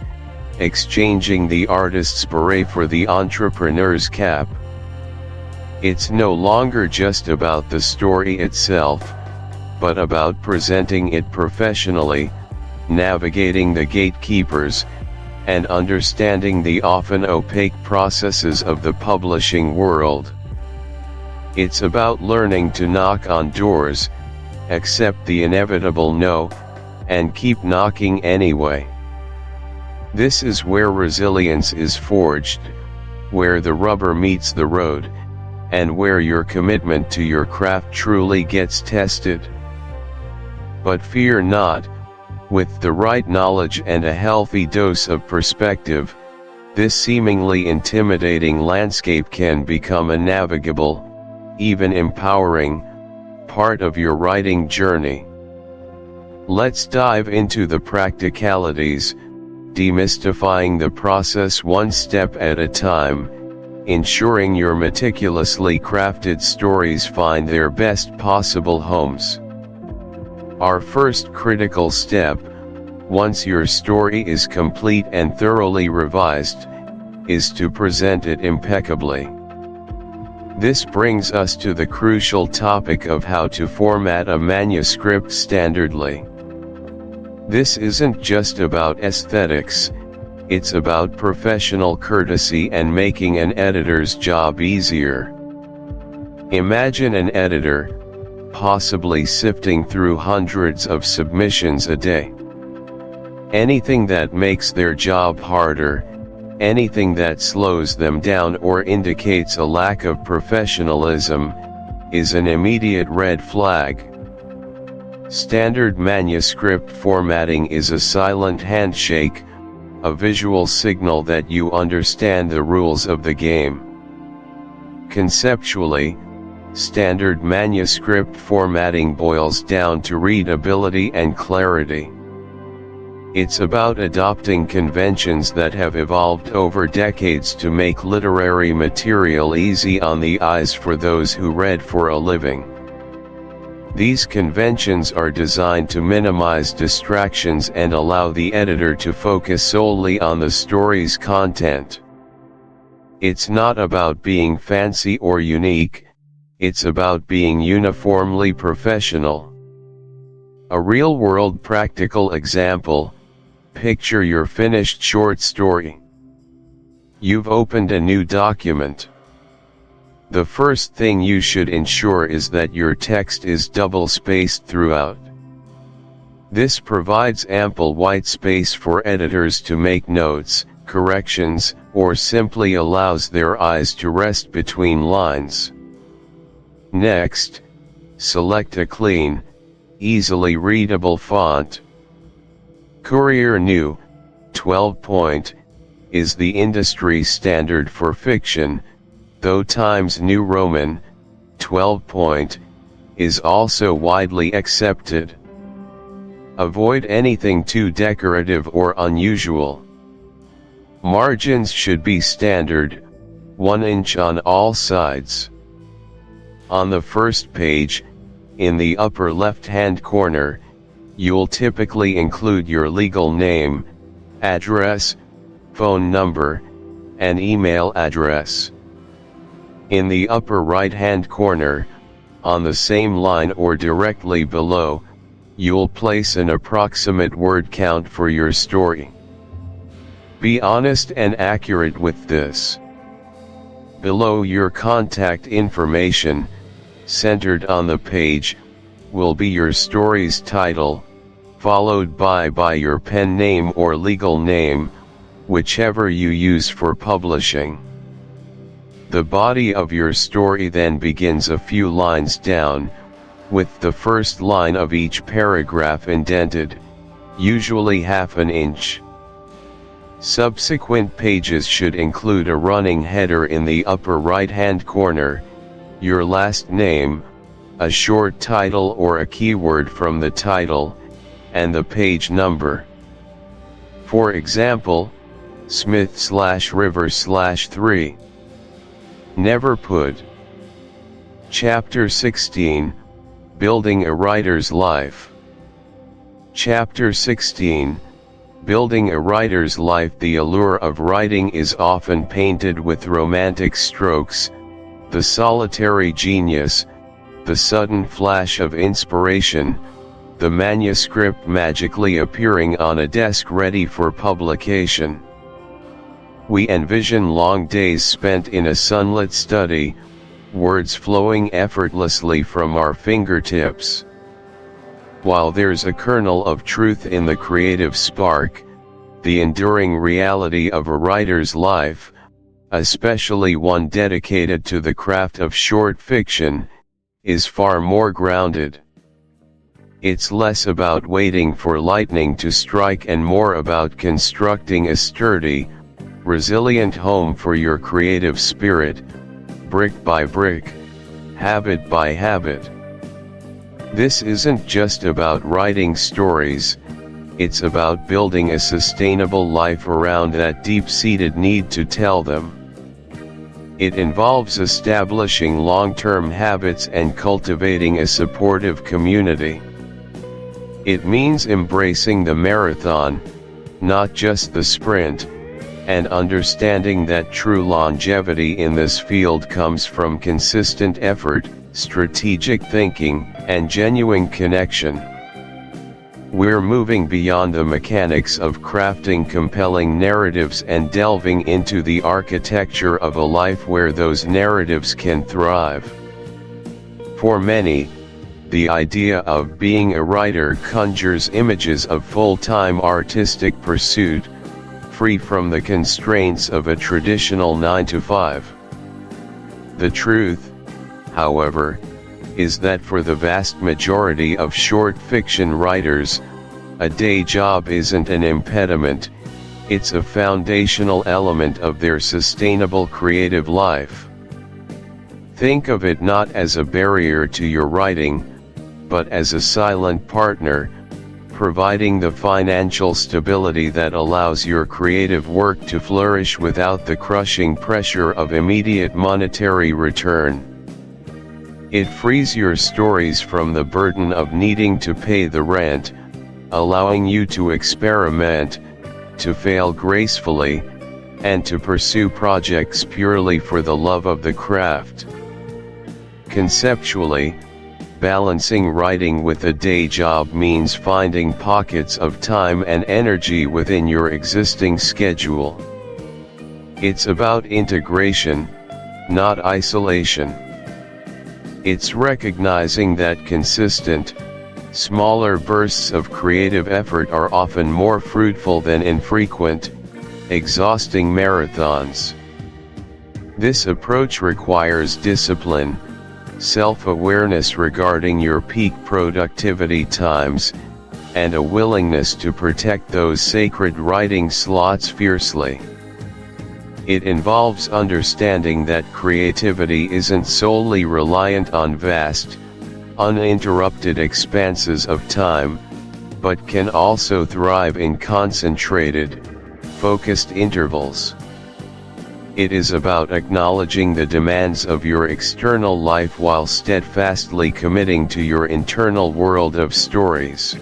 exchanging the artist's beret for the entrepreneur's cap. It's no longer just about the story itself, but about presenting it professionally, navigating the gatekeepers, and understanding the often opaque processes of the publishing world. It's about learning to knock on doors, accept the inevitable no, and keep knocking anyway. This is where resilience is forged, where the rubber meets the road, and where your commitment to your craft truly gets tested. But fear not, with the right knowledge and a healthy dose of perspective, this seemingly intimidating landscape can become a navigable, even empowering, part of your writing journey. Let's dive into the practicalities, demystifying the process one step at a time, ensuring your meticulously crafted stories find their best possible homes. Our first critical step, once your story is complete and thoroughly revised, is to present it impeccably. This brings us to the crucial topic of how to format a manuscript standardly. This isn't just about aesthetics, it's about professional courtesy and making an editor's job easier. Imagine an editor, possibly sifting through hundreds of submissions a day. Anything that makes their job harder, anything that slows them down or indicates a lack of professionalism, is an immediate red flag. Standard manuscript formatting is a silent handshake, a visual signal that you understand the rules of the game. Conceptually, standard manuscript formatting boils down to readability and clarity. It's about adopting conventions that have evolved over decades to make literary material easy on the eyes for those who read for a living. These conventions are designed to minimize distractions and allow the editor to focus solely on the story's content. It's not about being fancy or unique, it's about being uniformly professional. A real-world practical example: picture your finished short story. You've opened a new document. The first thing you should ensure is that your text is double-spaced throughout. This provides ample white space for editors to make notes, corrections, or simply allows their eyes to rest between lines. Next, select a clean, easily readable font. Courier New, 12-point, is the industry standard for fiction, though Times New Roman, 12-point, is also widely accepted. Avoid anything too decorative or unusual. Margins should be standard, 1 inch on all sides. On the first page, in the upper left-hand corner, you'll typically include your legal name, address, phone number, and email address. In the upper right-hand corner, on the same line or directly below, you'll place an approximate word count for your story. Be honest and accurate with this. Below your contact information, centered on the page, will be your story's title, followed by your pen name or legal name, whichever you use for publishing. The body of your story then begins a few lines down, with the first line of each paragraph indented, usually half an inch. Subsequent pages should include a running header in the upper right-hand corner, your last name, a short title or a keyword from the title, and the page number. For example, Smith/River/3. Never put Chapter 16, Building a Writer's Life. Chapter 16, Building a Writer's Life. The allure of writing is often painted with romantic strokes, the solitary genius, the sudden flash of inspiration, the manuscript magically appearing on a desk ready for publication. We envision long days spent in a sunlit study, words flowing effortlessly from our fingertips. While there's a kernel of truth in the creative spark, the enduring reality of a writer's life, especially one dedicated to the craft of short fiction, is far more grounded. It's less about waiting for lightning to strike and more about constructing a sturdy, resilient home for your creative spirit, brick by brick, habit by habit. This isn't just about writing stories, it's about building a sustainable life around that deep-seated need to tell them. It involves establishing long-term habits and cultivating a supportive community. It means embracing the marathon, not just the sprint, and understanding that true longevity in this field comes from consistent effort, strategic thinking, and genuine connection. We're moving beyond the mechanics of crafting compelling narratives and delving into the architecture of a life where those narratives can thrive. For many, the idea of being a writer conjures images of full-time artistic pursuit, free from the constraints of a traditional 9-to-5. The truth, however, is that for the vast majority of short fiction writers, a day job isn't an impediment, it's a foundational element of their sustainable creative life. Think of it not as a barrier to your writing, but as a silent partner, providing the financial stability that allows your creative work to flourish without the crushing pressure of immediate monetary return. It frees your stories from the burden of needing to pay the rent, allowing you to experiment, to fail gracefully, and to pursue projects purely for the love of the craft. Conceptually, balancing writing with a day job means finding pockets of time and energy within your existing schedule. It's about integration, not isolation. It's recognizing that consistent, smaller bursts of creative effort are often more fruitful than infrequent, exhausting marathons. This approach requires discipline, self-awareness regarding your peak productivity times, and a willingness to protect those sacred writing slots fiercely. It involves understanding that creativity isn't solely reliant on vast, uninterrupted expanses of time, but can also thrive in concentrated, focused intervals. It is about acknowledging the demands of your external life while steadfastly committing to your internal world of stories.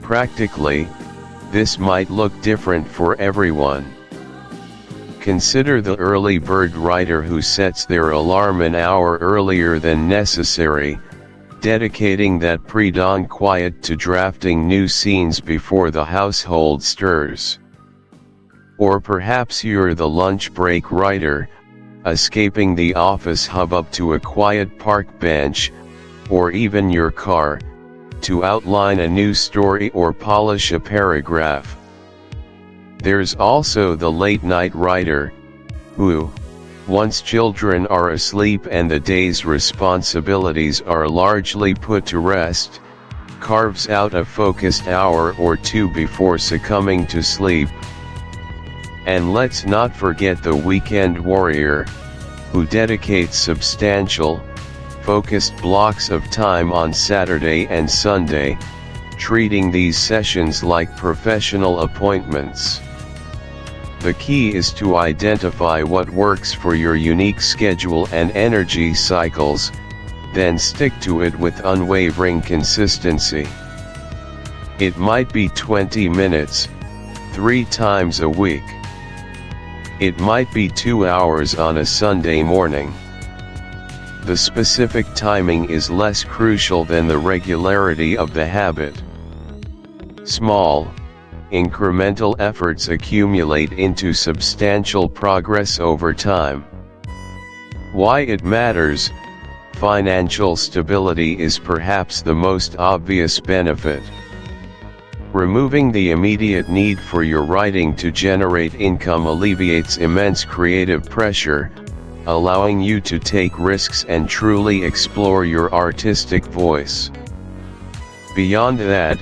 Practically, this might look different for everyone. Consider the early bird writer who sets their alarm an hour earlier than necessary, dedicating that pre-dawn quiet to drafting new scenes before the household stirs. Or perhaps you're the lunch break writer, escaping the office hubbub to a quiet park bench, or even your car, to outline a new story or polish a paragraph. There's also the late-night writer, who, once children are asleep and the day's responsibilities are largely put to rest, carves out a focused hour or two before succumbing to sleep. And let's not forget the weekend warrior, who dedicates substantial, focused blocks of time on Saturday and Sunday, treating these sessions like professional appointments. The key is to identify what works for your unique schedule and energy cycles, then stick to it with unwavering consistency. It might be 20 minutes, 3 times a week. It might be 2 hours on a Sunday morning. The specific timing is less crucial than the regularity of the habit. Small, incremental efforts accumulate into substantial progress over time. Why it matters: financial stability is perhaps the most obvious benefit. Removing the immediate need for your writing to generate income alleviates immense creative pressure, allowing you to take risks and truly explore your artistic voice. Beyond that,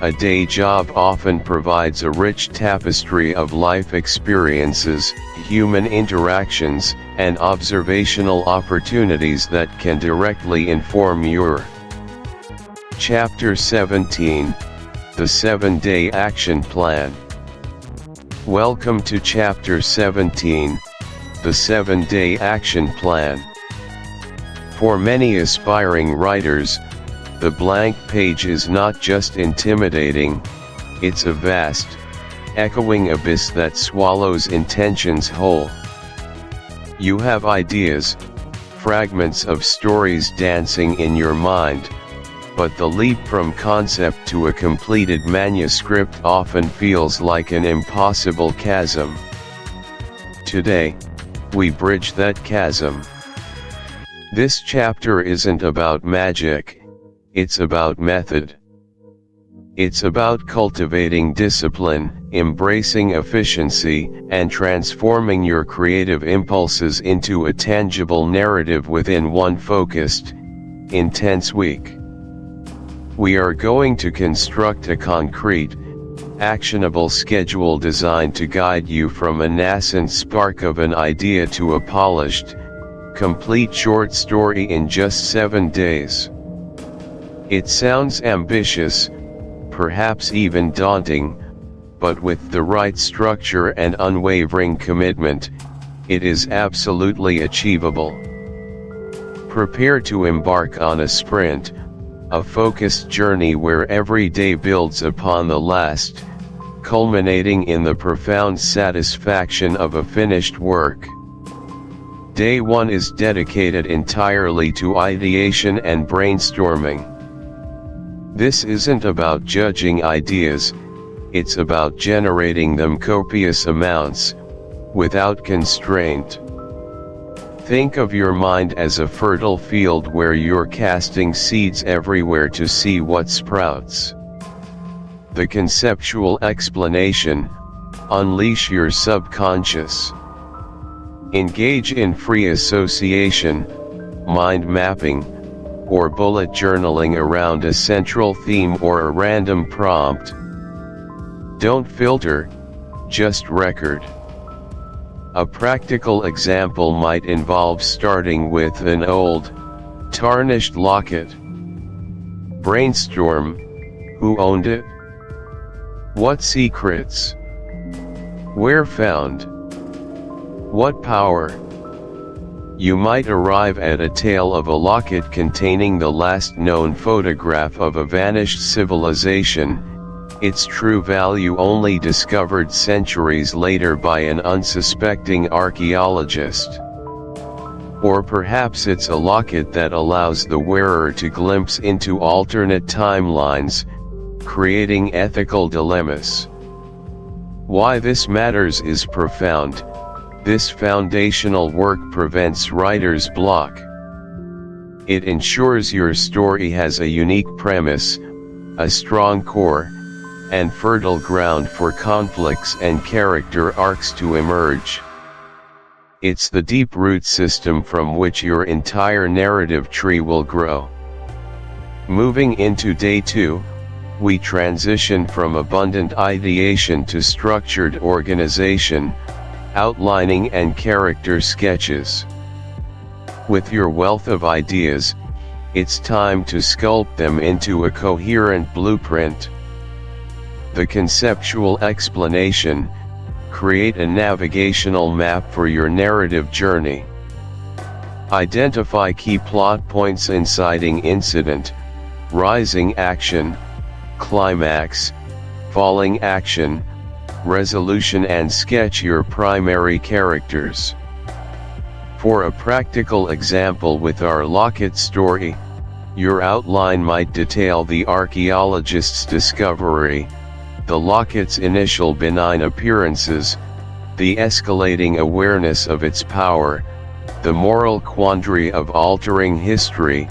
a day job often provides a rich tapestry of life experiences, human interactions, and observational opportunities that can directly inform your. Chapter 17, The 7-Day Action Plan. Welcome to Chapter 17, The 7-Day Action Plan. For many aspiring writers, the blank page is not just intimidating, it's a vast, echoing abyss that swallows intentions whole. You have ideas, fragments of stories dancing in your mind, but the leap from concept to a completed manuscript often feels like an impossible chasm. Today, we bridge that chasm. This chapter isn't about magic. It's about method. It's about cultivating discipline, embracing efficiency, and transforming your creative impulses into a tangible narrative within one focused, intense week. We are going to construct a concrete, actionable schedule designed to guide you from a nascent spark of an idea to a polished, complete short story in just 7 days. It sounds ambitious, perhaps even daunting, but with the right structure and unwavering commitment, it is absolutely achievable. Prepare to embark on a sprint, a focused journey where every day builds upon the last, culminating in the profound satisfaction of a finished work. Day 1 is dedicated entirely to ideation and brainstorming. This isn't about judging ideas, it's about generating them copious amounts, without constraint. Think of your mind as a fertile field where you're casting seeds everywhere to see what sprouts. The conceptual explanation: unleash your subconscious. Engage in free association, mind mapping, or bullet journaling around a central theme or a random prompt. Don't filter, just record. A practical example might involve starting with an old, tarnished locket. Brainstorm: who owned it? What secrets? Where found? What power? You might arrive at a tale of a locket containing the last known photograph of a vanished civilization, its true value only discovered centuries later by an unsuspecting archaeologist. Or perhaps it's a locket that allows the wearer to glimpse into alternate timelines, creating ethical dilemmas. Why this matters is profound. This foundational work prevents writer's block. It ensures your story has a unique premise, a strong core, and fertile ground for conflicts and character arcs to emerge. It's the deep root system from which your entire narrative tree will grow. Moving into day 2, we transition from abundant ideation to structured organization, outlining and character sketches. With your wealth of ideas, it's time to sculpt them into a coherent blueprint. The conceptual explanation: create a navigational map for your narrative journey. Identify key plot points: inciting incident, rising action, climax, falling action, resolution, and sketch your primary characters. For a practical example with our locket story, your outline might detail the archaeologist's discovery, the locket's initial benign appearances, the escalating awareness of its power, the moral quandary of altering history,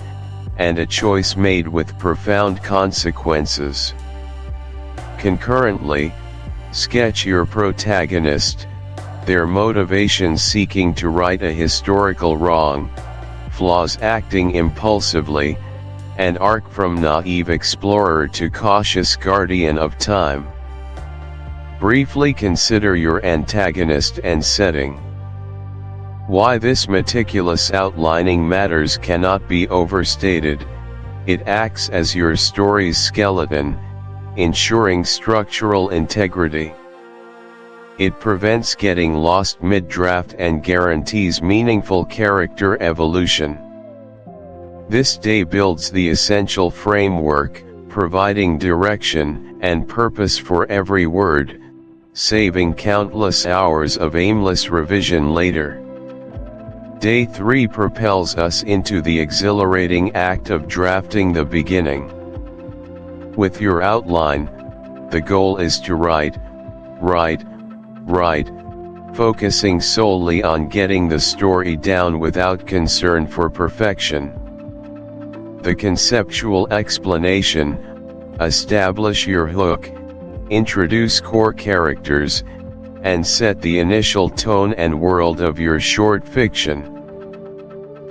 and a choice made with profound consequences. Concurrently, sketch your protagonist, their motivations seeking to right a historical wrong, flaws acting impulsively, and arc from naive explorer to cautious guardian of time. Briefly consider your antagonist and setting. Why this meticulous outlining matters cannot be overstated. It acts as your story's skeleton, ensuring structural integrity. It prevents getting lost mid-draft and guarantees meaningful character evolution. This day builds the essential framework, providing direction and purpose for every word, saving countless hours of aimless revision later. Day 3 propels us into the exhilarating act of drafting the beginning. With your outline, the goal is to write, focusing solely on getting the story down without concern for perfection. The conceptual explanation: establish your hook, introduce core characters, and set the initial tone and world of your short fiction.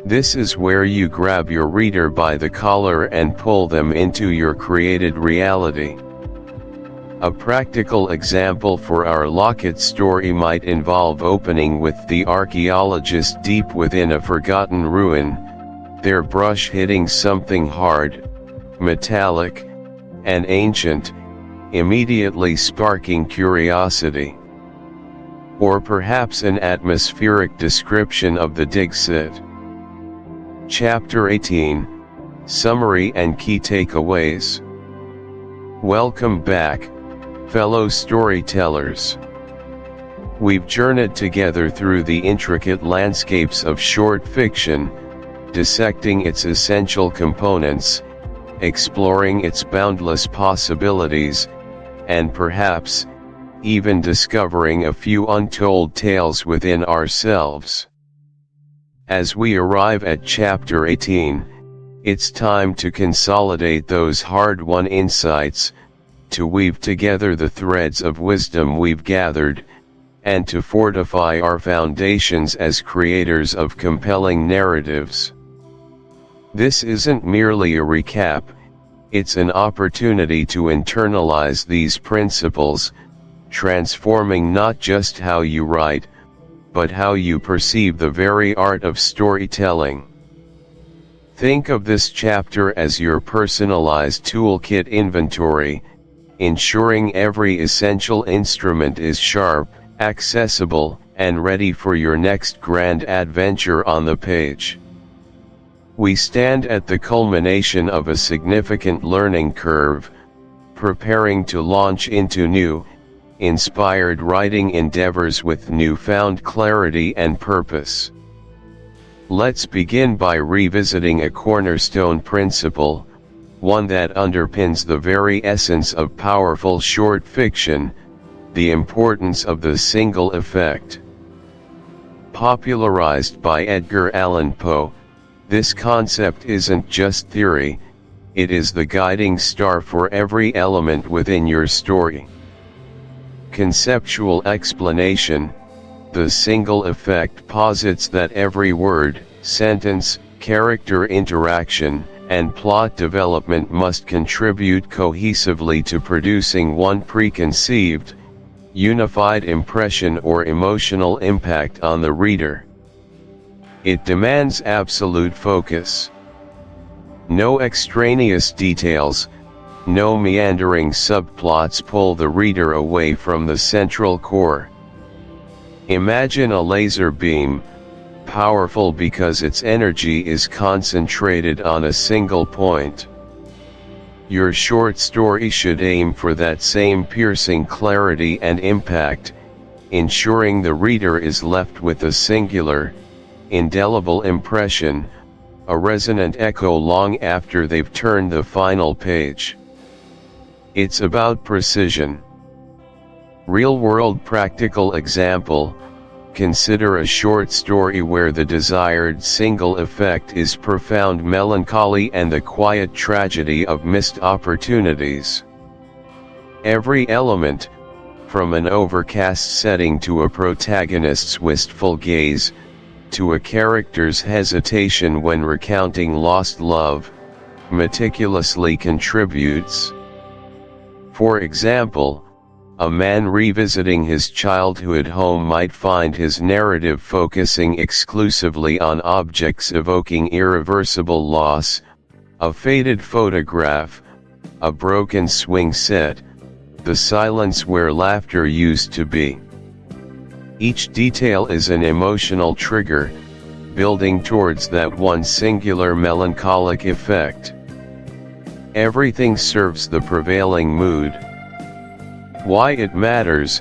This is where you grab your reader by the collar and pull them into your created reality. A practical example for our Locket story might involve opening with the archaeologist deep within a forgotten ruin, their brush hitting something hard, metallic, and ancient, immediately sparking curiosity. Or perhaps an atmospheric description of the dig site. Chapter 18, Summary and Key Takeaways. Welcome back, fellow storytellers. We've journeyed together through the intricate landscapes of short fiction, dissecting its essential components, exploring its boundless possibilities, and perhaps even discovering a few untold tales within ourselves. As we arrive at Chapter 18, it's time to consolidate those hard-won insights, to weave together the threads of wisdom we've gathered, and to fortify our foundations as creators of compelling narratives. This isn't merely a recap, it's an opportunity to internalize these principles, transforming not just how you write, but how you perceive the very art of storytelling. Think of this chapter as your personalized toolkit inventory, ensuring every essential instrument is sharp, accessible, and ready for your next grand adventure on the page. We stand at the culmination of a significant learning curve, preparing to launch into new, inspired writing endeavors with newfound clarity and purpose. Let's begin by revisiting a cornerstone principle, one that underpins the very essence of powerful short fiction: the importance of the single effect. Popularized by Edgar Allan Poe, this concept isn't just theory, it is the guiding star for every element within your story. Conceptual explanation: the single effect posits that every word, sentence, character interaction, and plot development must contribute cohesively to producing one preconceived, unified impression or emotional impact on the reader. It demands absolute focus. No extraneous details, no meandering subplots pull the reader away from the central core. Imagine a laser beam, powerful because its energy is concentrated on a single point. Your short story should aim for that same piercing clarity and impact, ensuring the reader is left with a singular, indelible impression, a resonant echo long after they've turned the final page. It's about precision. Real-world practical example: consider a short story where the desired single effect is profound melancholy and the quiet tragedy of missed opportunities. Every element, from an overcast setting to a protagonist's wistful gaze, to a character's hesitation when recounting lost love, meticulously contributes. For example, a man revisiting his childhood home might find his narrative focusing exclusively on objects evoking irreversible loss: a faded photograph, a broken swing set, the silence where laughter used to be. Each detail is an emotional trigger, building towards that one singular melancholic effect. Everything serves the prevailing mood. Why it matters?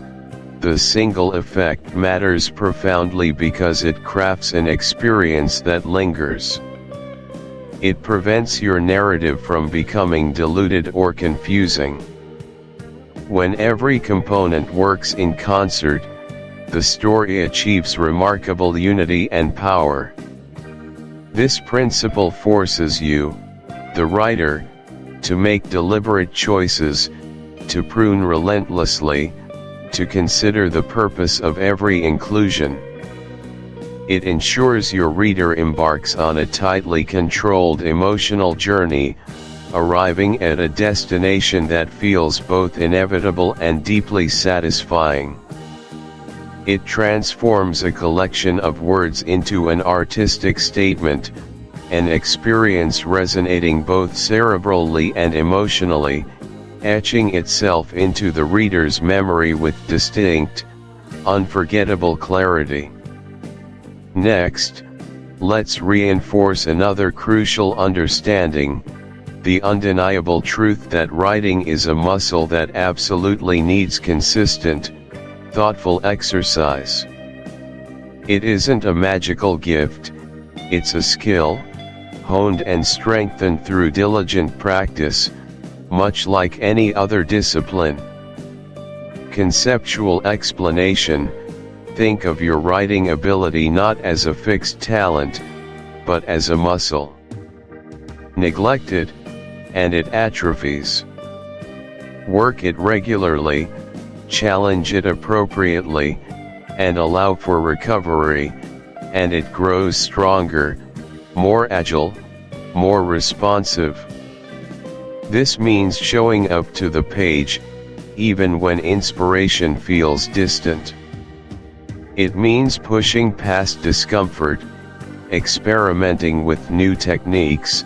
The single effect matters profoundly because it crafts an experience that lingers. It prevents your narrative from becoming diluted or confusing. When every component works in concert, the story achieves remarkable unity and power. This principle forces you, the writer, to make deliberate choices, to prune relentlessly, to consider the purpose of every inclusion. It ensures your reader embarks on a tightly controlled emotional journey, arriving at a destination that feels both inevitable and deeply satisfying. It transforms a collection of words into an artistic statement, an experience resonating both cerebrally and emotionally, etching itself into the reader's memory with distinct, unforgettable clarity. Next, let's reinforce another crucial understanding: the undeniable truth that writing is a muscle that absolutely needs consistent, thoughtful exercise. It isn't a magical gift, it's a skill, honed and strengthened through diligent practice, much like any other discipline. Conceptual explanation: think of your writing ability not as a fixed talent, but as a muscle. Neglect it, and it atrophies. Work it regularly, challenge it appropriately, and allow for recovery, and it grows stronger, more agile, more responsive. This means showing up to the page, even when inspiration feels distant. It means pushing past discomfort, experimenting with new techniques,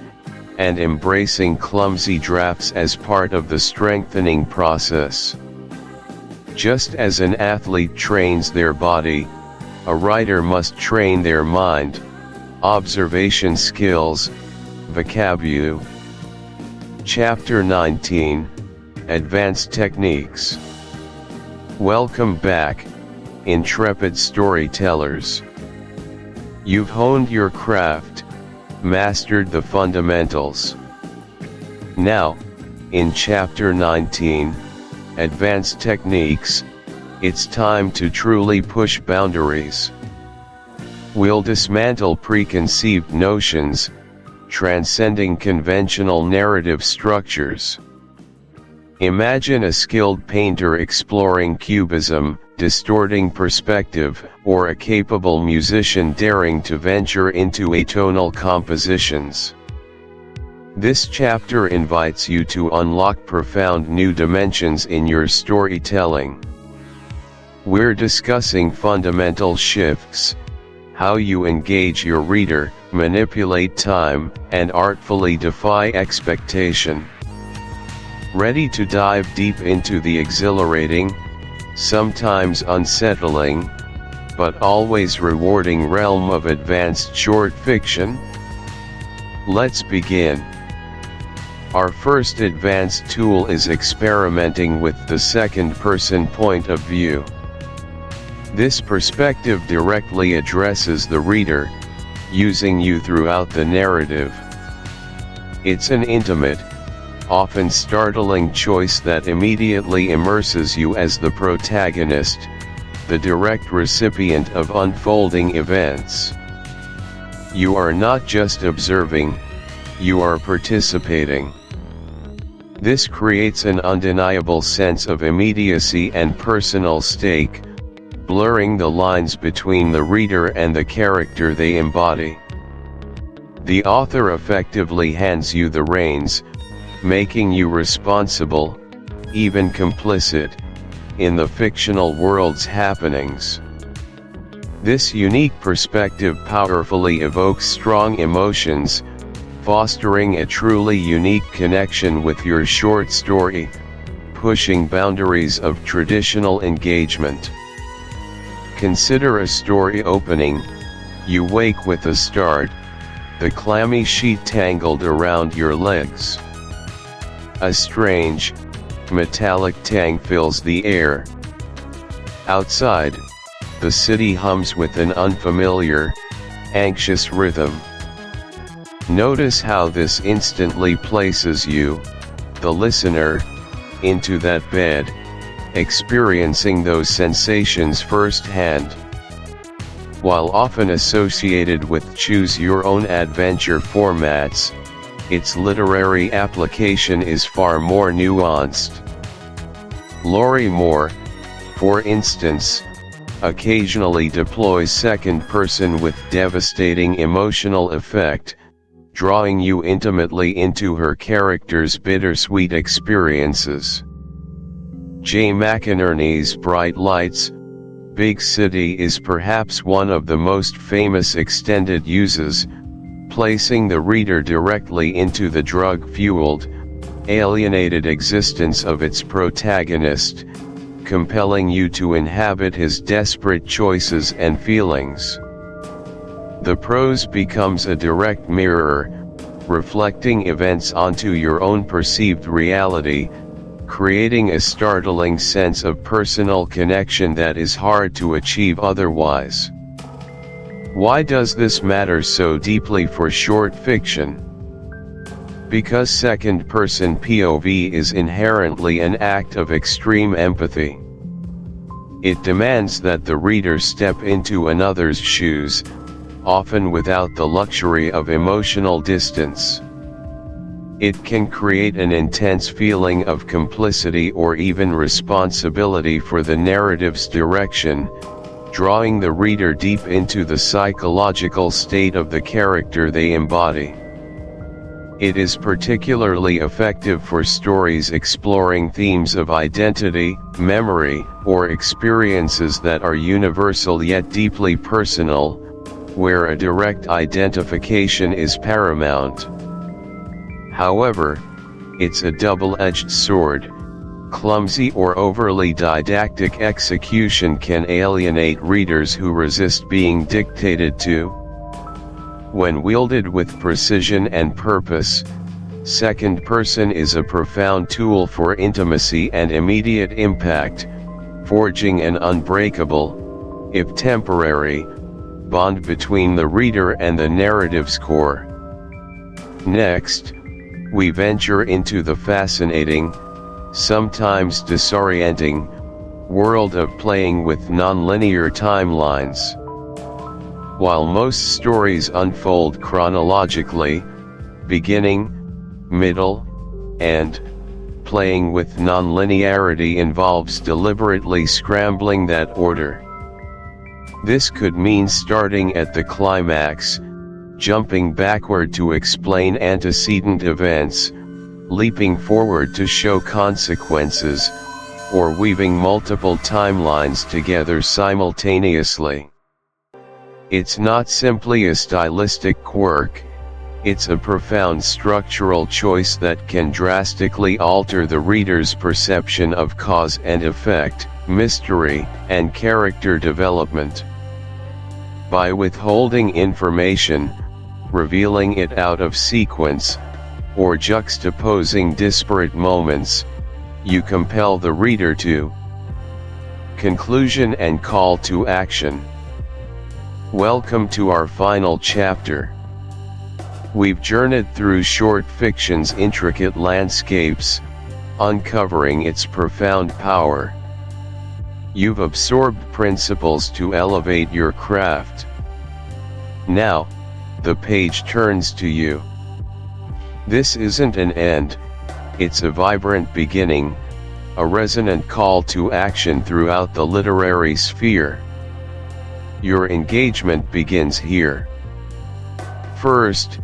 and embracing clumsy drafts as part of the strengthening process. Just as an athlete trains their body, a writer must train their mind, observation skills, vocabulary. Chapter 19, Advanced Techniques. Welcome back, intrepid storytellers. You've honed your craft, mastered the fundamentals. Now, in Chapter 19, Advanced Techniques, it's time to truly push boundaries. We'll dismantle preconceived notions, transcending conventional narrative structures. Imagine a skilled painter exploring cubism, distorting perspective, or a capable musician daring to venture into atonal compositions. This chapter invites you to unlock profound new dimensions in your storytelling. We're discussing fundamental shifts: how you engage your reader, manipulate time, and artfully defy expectation. Ready to dive deep into the exhilarating, sometimes unsettling, but always rewarding realm of advanced short fiction? Let's begin. Our first advanced tool is experimenting with the second-person point of view. This perspective directly addresses the reader, using you throughout the narrative. It's an intimate, often startling choice that immediately immerses you as the protagonist, the direct recipient of unfolding events. You are not just observing, you are participating. This creates an undeniable sense of immediacy and personal stake, blurring the lines between the reader and the character they embody. The author effectively hands you the reins, making you responsible, even complicit, in the fictional world's happenings. This unique perspective powerfully evokes strong emotions, fostering a truly unique connection with your short story, pushing boundaries of traditional engagement. Consider a story opening. You wake with a start, the clammy sheet tangled around your legs. A strange, metallic tang fills the air. Outside, the city hums with an unfamiliar, anxious rhythm. Notice how this instantly places you, the listener, into that bed, experiencing those sensations firsthand. While often associated with choose-your-own-adventure formats, its literary application is far more nuanced. Lorrie Moore, for instance, occasionally deploys second person with devastating emotional effect, drawing you intimately into her character's bittersweet experiences. Jay McInerney's Bright Lights, Big City is perhaps one of the most famous extended uses, placing the reader directly into the drug-fueled, alienated existence of its protagonist, compelling you to inhabit his desperate choices and feelings. The prose becomes a direct mirror, reflecting events onto your own perceived reality, creating a startling sense of personal connection that is hard to achieve otherwise. Why does this matter so deeply for short fiction? Because second-person POV is inherently an act of extreme empathy. It demands that the reader step into another's shoes, often without the luxury of emotional distance. It can create an intense feeling of complicity or even responsibility for the narrative's direction, drawing the reader deep into the psychological state of the character they embody. It is particularly effective for stories exploring themes of identity, memory, or experiences that are universal yet deeply personal, where a direct identification is paramount. However, it's a double-edged sword. Clumsy or overly didactic execution can alienate readers who resist being dictated to. When wielded with precision and purpose, second person is a profound tool for intimacy and immediate impact, forging an unbreakable, if temporary, bond between the reader and the narrative's core. Next, we venture into the fascinating, sometimes disorienting, world of playing with nonlinear timelines. While most stories unfold chronologically, beginning, middle, and playing with nonlinearity involves deliberately scrambling that order. This could mean starting at the climax, jumping backward to explain antecedent events, leaping forward to show consequences, or weaving multiple timelines together simultaneously. It's not simply a stylistic quirk, it's a profound structural choice that can drastically alter the reader's perception of cause and effect, mystery, and character development. By withholding information, revealing it out of sequence, or juxtaposing disparate moments, you compel the reader to conclusion and call to action. Welcome to our final chapter. We've journeyed through short fiction's intricate landscapes, uncovering its profound power. You've absorbed principles to elevate your craft. Now, the page turns to you. This isn't an end, It's a vibrant beginning, a resonant call to action throughout the literary sphere. Your engagement begins here. First,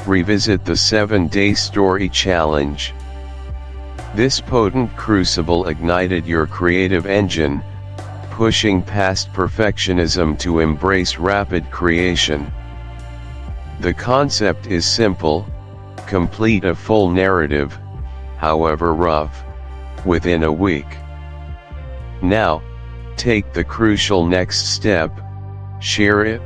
revisit the 7-Day Story Challenge. This potent crucible ignited your creative engine, pushing past perfectionism to embrace rapid creation. The concept is simple: complete a full narrative, however rough, within a week. Now, take the crucial next step: share it.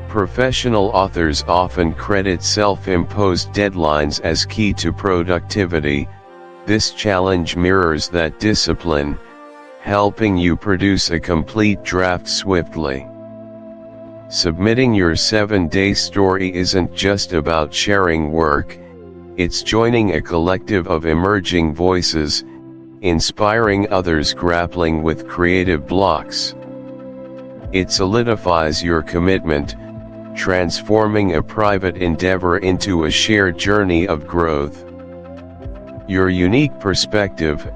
Professional authors often credit self-imposed deadlines as key to productivity. This challenge mirrors that discipline, helping you produce a complete draft swiftly. Submitting your 7-day story isn't just about sharing work, it's joining a collective of emerging voices, inspiring others grappling with creative blocks. It solidifies your commitment, transforming a private endeavor into a shared journey of growth. Your unique perspective,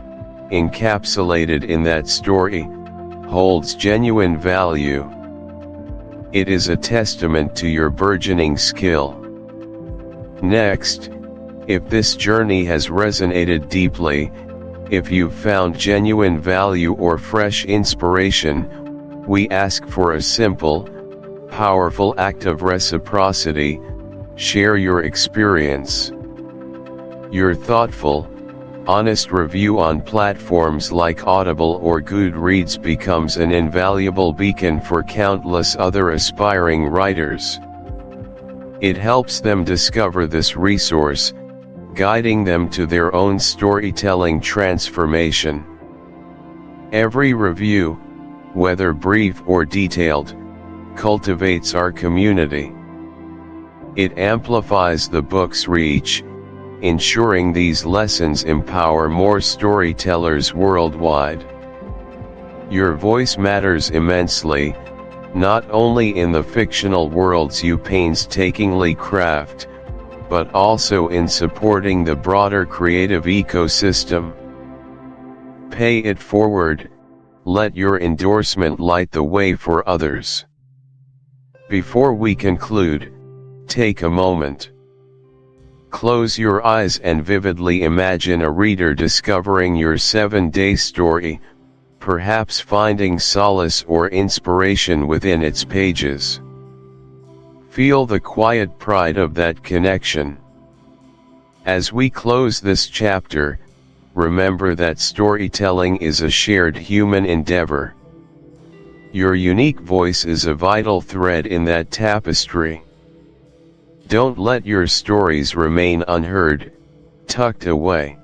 encapsulated in that story, holds genuine value. It is a testament to your burgeoning skill. Next, if this journey has resonated deeply, if you've found genuine value or fresh inspiration, we ask for a simple, powerful act of reciprocity: share your experience. Your thoughtful, honest review on platforms like Audible or Goodreads becomes an invaluable beacon for countless other aspiring writers. It helps them discover this resource, guiding them to their own storytelling transformation. Every review, whether brief or detailed, cultivates our community. It amplifies the book's reach, ensuring these lessons empower more storytellers worldwide. Your voice matters immensely, not only in the fictional worlds you painstakingly craft, but also in supporting the broader creative ecosystem. Pay it forward, let your endorsement light the way for others. Before we conclude, take a moment. Close your eyes and vividly imagine a reader discovering your 7-day story, perhaps finding solace or inspiration within its pages. Feel the quiet pride of that connection. As we close this chapter, remember that storytelling is a shared human endeavor. Your unique voice is a vital thread in that tapestry. Don't let your stories remain unheard, tucked away.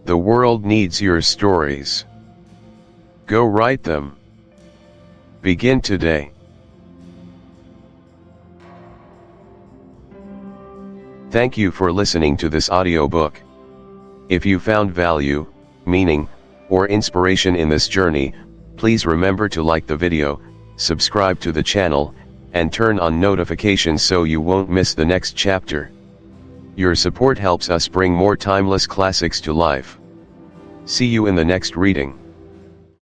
The world needs your stories. Go write them. Begin today. Thank you for listening to this audiobook. If you found value, meaning, or inspiration in this journey, please remember to like the video, subscribe to the channel, and turn on notifications so you won't miss the next chapter. Your support helps us bring more timeless classics to life. See you in the next reading.